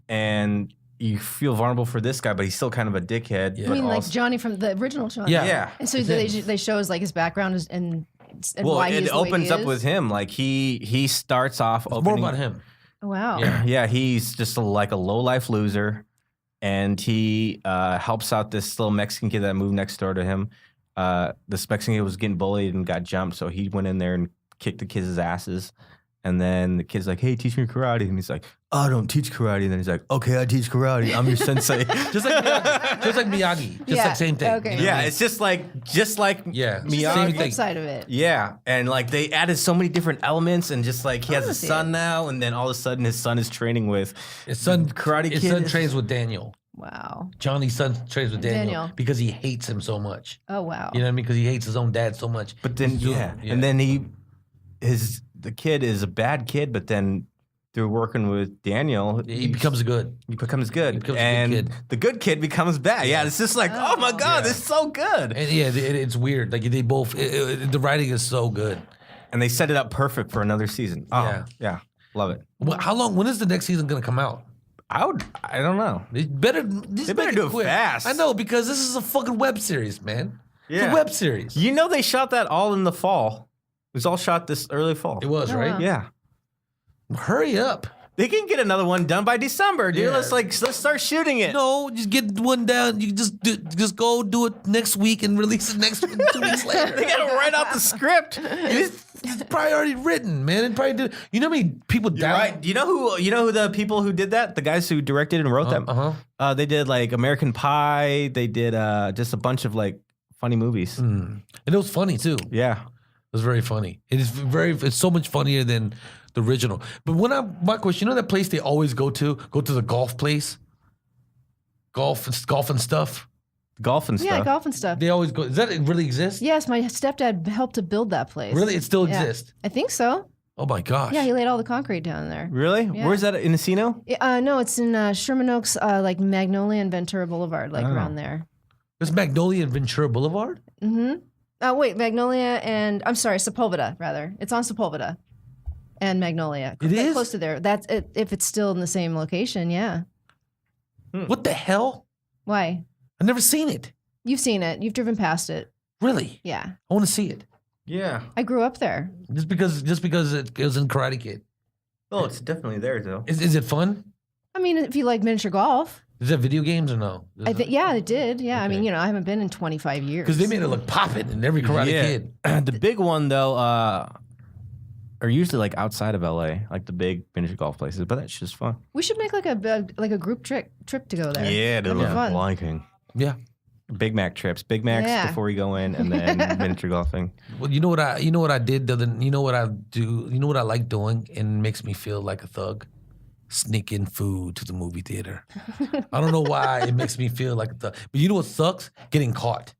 Speaker 3: and you feel vulnerable for this guy, but he's still kind of a dickhead.
Speaker 2: I
Speaker 3: but
Speaker 2: mean, like
Speaker 3: also-
Speaker 2: Johnny from the original Johnny.
Speaker 1: Yeah.
Speaker 3: Yeah.
Speaker 2: And so
Speaker 1: It's
Speaker 2: they show us like his background and
Speaker 3: Well,
Speaker 2: why he
Speaker 3: it
Speaker 2: is the way
Speaker 3: opens
Speaker 2: he
Speaker 3: up
Speaker 2: is.
Speaker 3: with him. Like he starts off
Speaker 1: More
Speaker 3: opening.
Speaker 1: about him.
Speaker 2: Oh, wow.
Speaker 3: Yeah, he's just like a low life loser, and he helps out this little Mexican kid that moved next door to him. This Mexican kid was getting bullied and got jumped, so he went in there and kicked the kids' asses. And then the kid's like, "Hey, teach me karate." And he's like, "Oh, I don't teach karate." And then he's like, "Okay, I teach karate. I'm your sensei."
Speaker 1: Just like Miyagi. Just like Miyagi. Just
Speaker 2: Yeah,
Speaker 1: like same thing.
Speaker 2: okay.
Speaker 1: You know
Speaker 3: Yeah,
Speaker 1: what I mean?
Speaker 3: it's just like
Speaker 1: Yeah.
Speaker 3: Miyagi.
Speaker 1: Same
Speaker 2: Flip
Speaker 1: thing.
Speaker 2: side of it.
Speaker 3: Yeah, and like they added so many different elements, and just like he has
Speaker 2: wanna
Speaker 3: a
Speaker 2: see
Speaker 3: son
Speaker 2: it.
Speaker 3: now, and then all of a sudden his son is training with
Speaker 1: His son,
Speaker 3: Karate
Speaker 1: his
Speaker 3: Kid
Speaker 1: son
Speaker 3: is-
Speaker 1: trains with Daniel.
Speaker 2: Wow.
Speaker 1: Johnny's son trains with Daniel,
Speaker 2: Daniel.
Speaker 1: because he hates him so much.
Speaker 2: Oh, wow.
Speaker 1: You know what I mean? Because he hates his own dad so much.
Speaker 3: But then
Speaker 1: He's doing-
Speaker 3: and then the kid is a bad kid, but then through working with Daniel,
Speaker 1: he becomes good.
Speaker 3: good,
Speaker 1: becomes a good
Speaker 3: and
Speaker 1: kid.
Speaker 3: the good kid becomes bad. Yeah, it's just like, oh my god,
Speaker 1: Yeah.
Speaker 3: this is so good.
Speaker 1: And yeah, it's weird. Like they both, the writing is so good.
Speaker 3: And they set it up perfect for another season. Oh, yeah, love it.
Speaker 1: How long? When is the next season gonna come out?
Speaker 3: I don't know.
Speaker 1: They better
Speaker 3: better do it
Speaker 1: quick.
Speaker 3: fast.
Speaker 1: I know, because this is a fucking web series, man. It's
Speaker 3: Yeah.
Speaker 1: a web series.
Speaker 3: You know they shot that all in the fall. It was all shot this early fall.
Speaker 1: It was,
Speaker 2: Oh,
Speaker 1: right?
Speaker 2: wow.
Speaker 3: Yeah.
Speaker 1: Hurry up.
Speaker 3: They can get another one done by December, dude.
Speaker 1: Yeah.
Speaker 3: Let's start shooting it.
Speaker 1: No, just get one down. You just go do it next week and release it next 2 weeks later.
Speaker 3: They gotta write out the script.
Speaker 1: It's probably already written, man. It probably did. You know how many people
Speaker 3: You're
Speaker 1: down?
Speaker 3: right. Do you know who the people who did that? The guys who directed and wrote them. They did like American Pie. They did just a bunch of like funny movies.
Speaker 1: And it was funny too. It
Speaker 3: Yeah.
Speaker 1: was very funny. It's so much funnier than the original. But my question, you know that place they always go to the golf place? Golf and stuff.
Speaker 3: Golf and stuff.
Speaker 2: Yeah, golf and stuff.
Speaker 1: They always go. Does that really exist?
Speaker 2: Yes, my stepdad helped to build that place.
Speaker 1: Really? It still
Speaker 2: Yeah.
Speaker 1: exists?
Speaker 2: I think so.
Speaker 1: Oh my gosh.
Speaker 2: Yeah, he laid all the concrete down there.
Speaker 3: Really?
Speaker 2: Yeah.
Speaker 3: Where's that in Encino?
Speaker 2: No, it's in Sherman Oaks, like Magnolia and Ventura Boulevard, like
Speaker 3: Oh.
Speaker 2: around there.
Speaker 1: There's Magnolia and Ventura Boulevard?
Speaker 2: Mm-hmm. Oh, wait, Magnolia and, I'm sorry, Sepulveda, rather. It's on Sepulveda and Magnolia.
Speaker 1: It is?
Speaker 2: Close to there. That's it, if it's still in the same location, yeah.
Speaker 1: What the hell?
Speaker 2: Why?
Speaker 1: I've never seen it.
Speaker 2: You've seen it. You've driven past it.
Speaker 1: Really?
Speaker 2: Yeah.
Speaker 1: I want to see it.
Speaker 3: Yeah.
Speaker 2: I grew up there.
Speaker 1: Just because it was in Karate Kid.
Speaker 3: Oh, it's definitely there though.
Speaker 1: Is it fun?
Speaker 2: I mean, if you like miniature golf.
Speaker 1: Is that video games or no?
Speaker 2: I think, yeah, it did. Yeah. I mean,
Speaker 1: Okay.
Speaker 2: I haven't been in 25 years.
Speaker 1: Because they made it look poppin' in every Karate Kid.
Speaker 3: The big one though, are usually like outside of LA, like the big miniature golf places. But that's just fun.
Speaker 2: We should make like a group trip to go there.
Speaker 3: Yeah,
Speaker 2: That'd be fun.
Speaker 3: liking.
Speaker 1: Yeah.
Speaker 3: Big Mac trips, Big Macs
Speaker 2: Yeah.
Speaker 3: before we go in, and then miniature golfing.
Speaker 1: Well, you know what I did. You know what I do. You know what I like doing, and makes me feel like a thug. Sneaking food to the movie theater. I don't know why it makes me feel like a thug. But you know what sucks? Getting caught.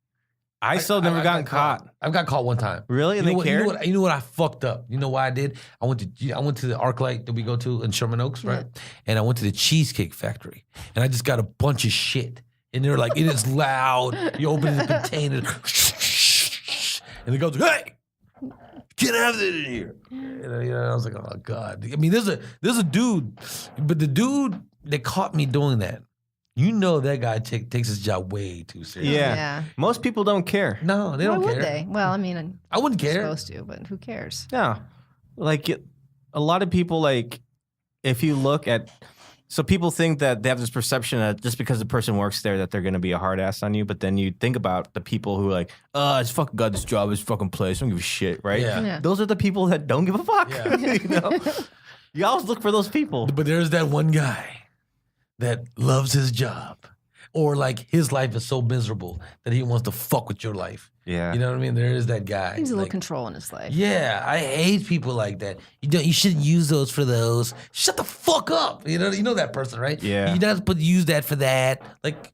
Speaker 3: I still never gotten
Speaker 1: got
Speaker 3: caught.
Speaker 1: I've got caught one time.
Speaker 3: Really? And
Speaker 1: You know
Speaker 3: they
Speaker 1: what,
Speaker 3: cared?
Speaker 1: you know what I fucked up? You know why I did? I went to the ArcLight that we go to in Sherman Oaks, right? And I went to the Cheesecake Factory, and I just got a bunch of shit. And they're like, it is loud. You open the container, and it goes, hey, can't have that in here. And I was like, oh God. I mean, there's a dude, but the dude that caught me doing that, you know that guy takes his job way too seriously.
Speaker 3: Yeah. Most people don't care.
Speaker 1: No, they
Speaker 2: Why
Speaker 1: don't
Speaker 2: would
Speaker 1: care.
Speaker 2: they? Well, I mean,
Speaker 1: I wouldn't
Speaker 2: they're
Speaker 1: care.
Speaker 2: supposed to, but who cares?
Speaker 3: No. Like, a lot of people, like, if you look at, so people think that they have this perception that just because the person works there that they're going to be a hard ass on you, but then you think about the people who are like, oh, it's fucking got this job, it's fucking place, I don't give a shit, right?
Speaker 1: Yeah.
Speaker 2: Yeah.
Speaker 3: Those are the people that don't give a fuck.
Speaker 1: Yeah.
Speaker 3: You know? You always look for those people.
Speaker 1: But there's that one guy that loves his job, or like his life is so miserable that he wants to fuck with your life.
Speaker 3: Yeah.
Speaker 1: You know what I mean? There is that guy.
Speaker 2: He needs a little
Speaker 1: like,
Speaker 2: control in his life.
Speaker 1: yeah, I hate people like that. You shouldn't use those for those. Shut the fuck up. You know that person, right?
Speaker 3: Yeah.
Speaker 1: You're not supposed to use that for that. Like,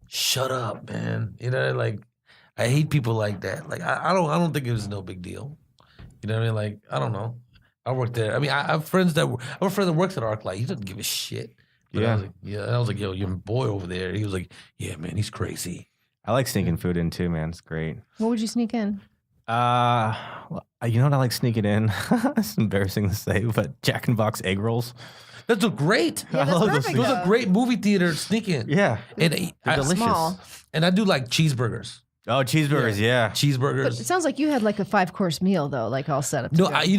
Speaker 1: shut up, man. You know, like I hate people like that. Like I don't think it was no big deal. You know what I mean? Like, I don't know. I work there. I mean, I have friends I have a friend that works at ArcLight. He doesn't give a shit. But
Speaker 3: Yeah.
Speaker 1: I was like, yo, your boy over there. He was like, yeah, man, he's crazy.
Speaker 3: I like sneaking food in too, man. It's great.
Speaker 2: What would you sneak in?
Speaker 3: Well, you know what I like sneaking in? It's embarrassing to say, but Jack in the Box egg rolls.
Speaker 1: That's a great.
Speaker 2: Yeah, that's
Speaker 3: love those
Speaker 2: perfect.
Speaker 3: things.
Speaker 1: Those are great movie theater sneak in.
Speaker 3: Yeah.
Speaker 1: And
Speaker 3: They're delicious.
Speaker 2: Small.
Speaker 1: And I do like cheeseburgers.
Speaker 3: Oh, cheeseburgers, yeah.
Speaker 2: But
Speaker 1: Cheeseburgers.
Speaker 2: it sounds like you had like a 5-course meal though, like all set up. to
Speaker 1: No,
Speaker 2: go.
Speaker 1: you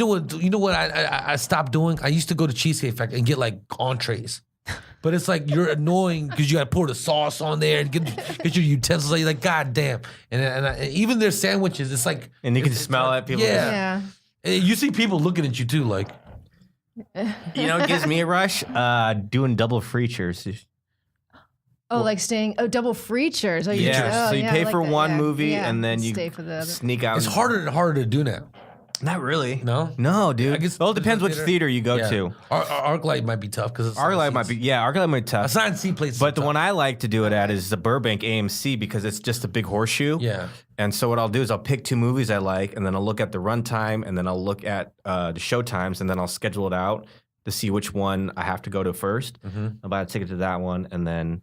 Speaker 1: know what I stopped doing? I used to go to Cheesecake Factory and get like entrees. But it's like you're annoying because you got to pour the sauce on there and get your utensils. You're like, God damn. And even their sandwiches, it's like.
Speaker 3: And you can
Speaker 1: it's
Speaker 3: smell
Speaker 1: like-
Speaker 3: it. People
Speaker 1: Yeah.
Speaker 2: Yeah.
Speaker 1: And you see people looking at you too, like.
Speaker 3: You know what gives me a rush? Doing double features.
Speaker 2: Oh, like staying. Oh, double features. Oh,
Speaker 3: Yeah.
Speaker 2: Oh,
Speaker 3: So you
Speaker 2: yeah,
Speaker 3: pay
Speaker 2: I like
Speaker 3: for
Speaker 2: that.
Speaker 3: one
Speaker 2: Yeah.
Speaker 3: movie
Speaker 2: Yeah.
Speaker 3: and then you
Speaker 2: stay for the other.
Speaker 3: sneak out.
Speaker 1: It's
Speaker 3: and-
Speaker 1: harder and harder to do now.
Speaker 3: Not really.
Speaker 1: No?
Speaker 3: No, dude.
Speaker 1: I guess
Speaker 3: Well, it depends which
Speaker 1: theater-
Speaker 3: theater you go
Speaker 1: Yeah.
Speaker 3: to.
Speaker 1: ArcLight might be tough because
Speaker 3: ArcLight might be, yeah, ArcLight might be tough.
Speaker 1: Assigned seat plates.
Speaker 3: But the one I like to do it at is the Burbank AMC because it's just a big horseshoe.
Speaker 1: Yeah.
Speaker 3: And so what I'll do is I'll pick 2 movies I like, and then I'll look at the runtime, and then I'll look at the show times, and then I'll schedule it out to see which one I have to go to first. I'll buy a ticket to that one, and then,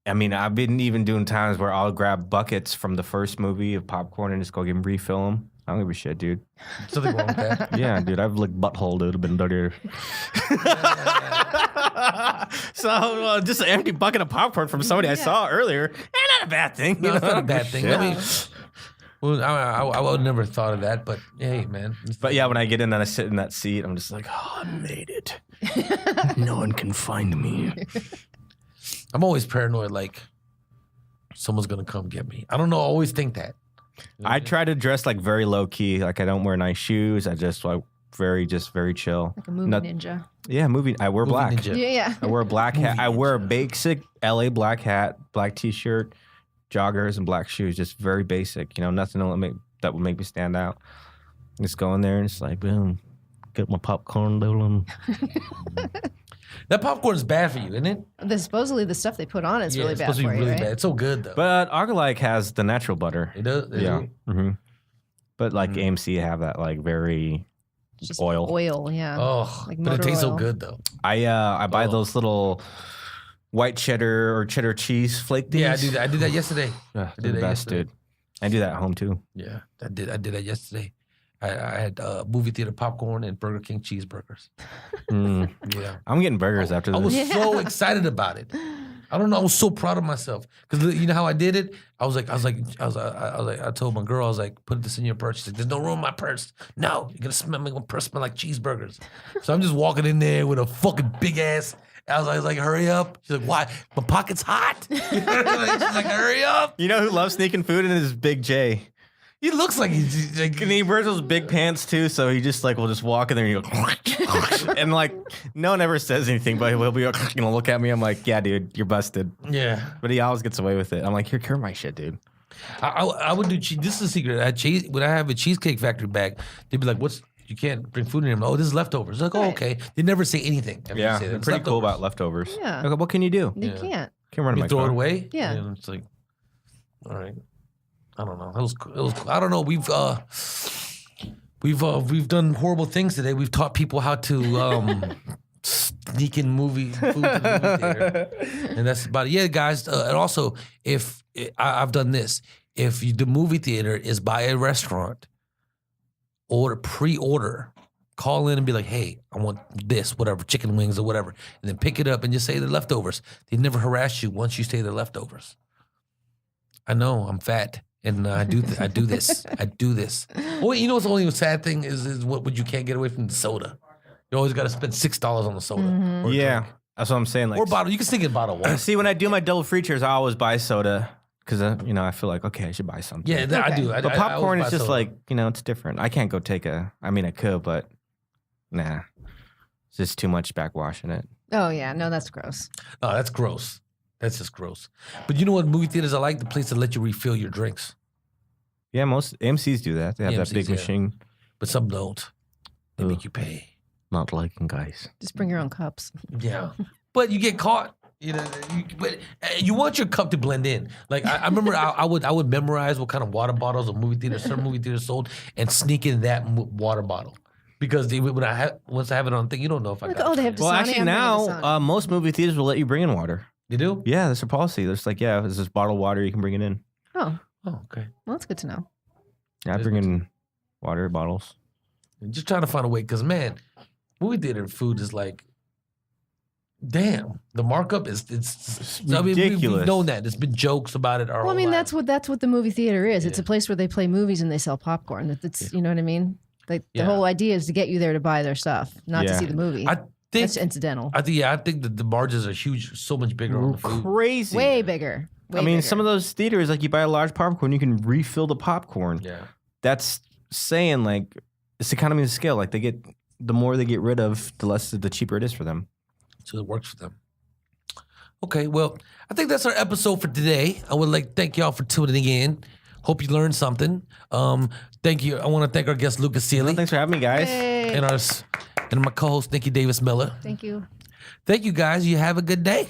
Speaker 3: I mean, I've been even doing times where I'll grab buckets from the first movie of popcorn and just go refill them. I don't give a shit, dude.
Speaker 1: Something wrong with that.
Speaker 3: Yeah, dude, I've licked butthole, dude. I've been dirtier. So just an empty bucket of popcorn from somebody I saw earlier, not a bad thing.
Speaker 1: No,
Speaker 3: you
Speaker 1: it's
Speaker 3: know?
Speaker 1: not a bad thing.
Speaker 3: Shit.
Speaker 1: I mean, well, I would never thought of that, but hey, man.
Speaker 3: But yeah, when I get in and I sit in that seat, I'm just like, oh, I made it. No one can find me.
Speaker 1: I'm always paranoid, like someone's gonna come get me. I don't know. I always think that.
Speaker 3: I try to dress like very low key. Like I don't wear nice shoes. I just like very chill.
Speaker 2: Like a movie
Speaker 3: Not-
Speaker 2: ninja.
Speaker 3: Yeah, I wear
Speaker 1: Movie
Speaker 3: black.
Speaker 1: ninja.
Speaker 2: Yeah.
Speaker 3: I wear a black hat. I wear a basic LA black hat, black t-shirt, joggers, and black shoes. Just very basic. You know, nothing that would make me stand out. Just go in there and it's like, boom, get my popcorn, doodling.
Speaker 1: That popcorn is bad for you, isn't it?
Speaker 2: Supposedly the stuff they put on is really
Speaker 1: it's
Speaker 2: bad
Speaker 1: supposed
Speaker 2: for
Speaker 1: to be
Speaker 2: you,
Speaker 1: really
Speaker 2: right?
Speaker 1: bad. It's so good though.
Speaker 3: But ArcLight has the natural butter.
Speaker 1: It does.
Speaker 3: Yeah. Mm-hmm. But like AMC have that like very
Speaker 2: Just
Speaker 3: oil.
Speaker 2: Oil, yeah.
Speaker 1: Oh,
Speaker 2: Like
Speaker 1: but it
Speaker 2: motor
Speaker 1: tastes so
Speaker 2: oil.
Speaker 1: good though.
Speaker 3: I buy
Speaker 1: Oh.
Speaker 3: those little white cheddar or cheddar cheese flake things.
Speaker 1: Yeah, I did that yesterday.
Speaker 3: Yeah,
Speaker 1: I
Speaker 3: they're
Speaker 1: did
Speaker 3: the
Speaker 1: that
Speaker 3: best,
Speaker 1: yesterday.
Speaker 3: dude. I do that at home too.
Speaker 1: Yeah, I did that yesterday. I had movie theater popcorn and Burger King cheeseburgers.
Speaker 3: Mm.
Speaker 1: Yeah.
Speaker 3: I'm getting burgers after
Speaker 1: I
Speaker 3: this.
Speaker 1: was so excited about it. I don't know. I was so proud of myself because you know how I did it. I told my girl, I was like, put this in your purse. She's like, there's no room in my purse. No, you're gonna smell. My purse smell like cheeseburgers. So I'm just walking in there with a fucking big ass. I was like, hurry up. She's like, why? My pocket's hot. She's like, hurry up.
Speaker 3: You know who loves sneaking food in is Big J.
Speaker 1: He looks like he's like,
Speaker 3: And he wears those big pants too, so he just like will just walk in there and he goes, and like no one ever says anything, but he'll be look at me. I'm like, yeah, dude, you're busted.
Speaker 1: yeah.
Speaker 3: But he always gets away with it. I'm like, here, my shit, dude.
Speaker 1: I would do cheese. This is a secret. When I have a Cheesecake Factory bag, they'd be like, "What's you can't bring food in here?" Oh, this is leftovers. Like, oh, okay. They never say anything. After you say that.
Speaker 3: They're
Speaker 1: It's
Speaker 3: pretty cool about
Speaker 1: leftovers.
Speaker 3: leftovers.
Speaker 2: Yeah.
Speaker 3: Okay, what can you do?
Speaker 2: You
Speaker 1: Yeah.
Speaker 2: can't.
Speaker 3: Can't run in
Speaker 1: You
Speaker 3: my
Speaker 1: throw
Speaker 3: car.
Speaker 1: it away.
Speaker 2: Yeah.
Speaker 1: And it's like, all right. I don't know. It was cool. I don't know. We've done horrible things today. We've taught people how to sneak in food to the movie theater, and that's about it. Yeah, guys. And also, if I've done this, if the movie theater is by a restaurant, pre-order, call in and be like, "Hey, I want this, whatever, chicken wings or whatever," and then pick it up and just say they're leftovers. They never harass you once you say they're leftovers. I know I'm fat. And I do this. I do this. Well, you know what's the only sad thing is what you can't get away from the soda. You always got to spend $6 on the soda. Or a
Speaker 3: Yeah,
Speaker 1: drink.
Speaker 3: that's what I'm saying. Like,
Speaker 1: Or a bottle. You can stick in a bottle of water.
Speaker 3: see, when I do my double features, I always buy soda because I feel like okay, I should buy something.
Speaker 1: Yeah, I do.
Speaker 3: But
Speaker 1: I
Speaker 3: popcorn
Speaker 1: always
Speaker 3: is
Speaker 1: buy
Speaker 3: just
Speaker 1: soda.
Speaker 3: like it's different. I can't go take I mean, I could, but nah, it's just too much backwashing it.
Speaker 2: Oh yeah, no, that's gross.
Speaker 1: Oh, that's gross. That's just gross. But you know what movie theaters I like? The place that let you refill your drinks.
Speaker 3: Yeah, most AMCs do that. They have that
Speaker 1: AMCs,
Speaker 3: big
Speaker 1: yeah.
Speaker 3: machine.
Speaker 1: But some don't. They
Speaker 3: Ugh.
Speaker 1: make you pay.
Speaker 3: Not liking guys.
Speaker 2: Just bring your own cups.
Speaker 1: Yeah. But you get caught. But you want your cup to blend in. Like I remember, I would memorize what kind of water bottles certain movie theaters sold, and sneak in that water bottle because once I have it on thing, you don't know if I
Speaker 2: Like,
Speaker 1: got.
Speaker 2: oh, they have Dasani.
Speaker 3: Well, actually,
Speaker 2: I'm bringing
Speaker 3: now
Speaker 2: Dasani.
Speaker 3: most movie theaters will let you bring in water.
Speaker 1: You do?
Speaker 3: Yeah, that's their policy. There's like, yeah, there's this bottled water you can bring it in.
Speaker 2: Oh,
Speaker 1: Oh, okay.
Speaker 2: well, that's good to know.
Speaker 3: Yeah, I
Speaker 1: That is
Speaker 3: bring
Speaker 1: good
Speaker 3: in water bottles.
Speaker 1: Just trying to find a way, because man, movie theater food is like, damn, the markup it's I mean,
Speaker 3: ridiculous.
Speaker 1: we've known that. There's been jokes about it.
Speaker 2: Well, I mean, that's what the movie theater is. It's
Speaker 1: Yeah.
Speaker 2: a place where they play movies and they sell popcorn. That's you know what I mean. Like the
Speaker 1: Yeah.
Speaker 2: whole idea is to get you there to buy their stuff, not to
Speaker 3: Yeah.
Speaker 2: see the movie.
Speaker 1: I think.
Speaker 2: That's incidental.
Speaker 1: I think that the margins are huge, so much bigger on the food.
Speaker 3: Crazy.
Speaker 2: Way bigger. Way
Speaker 3: I mean,
Speaker 2: bigger.
Speaker 3: some of those theaters, like you buy a large popcorn, you can refill the popcorn.
Speaker 1: Yeah.
Speaker 3: That's saying like it's economy of scale. Like the more they get rid of, the cheaper it is for them.
Speaker 1: So it works for them. Okay, well, I think that's our episode for today. I would like to thank y'all for tuning in. Hope you learned something. Thank you. I want to thank our guest Lukas Seely
Speaker 3: Thanks for having me, guys.
Speaker 2: Hey.
Speaker 1: and my co-host Nicky Davis Miller.
Speaker 2: Thank you.
Speaker 1: Thank you guys. You have a good day.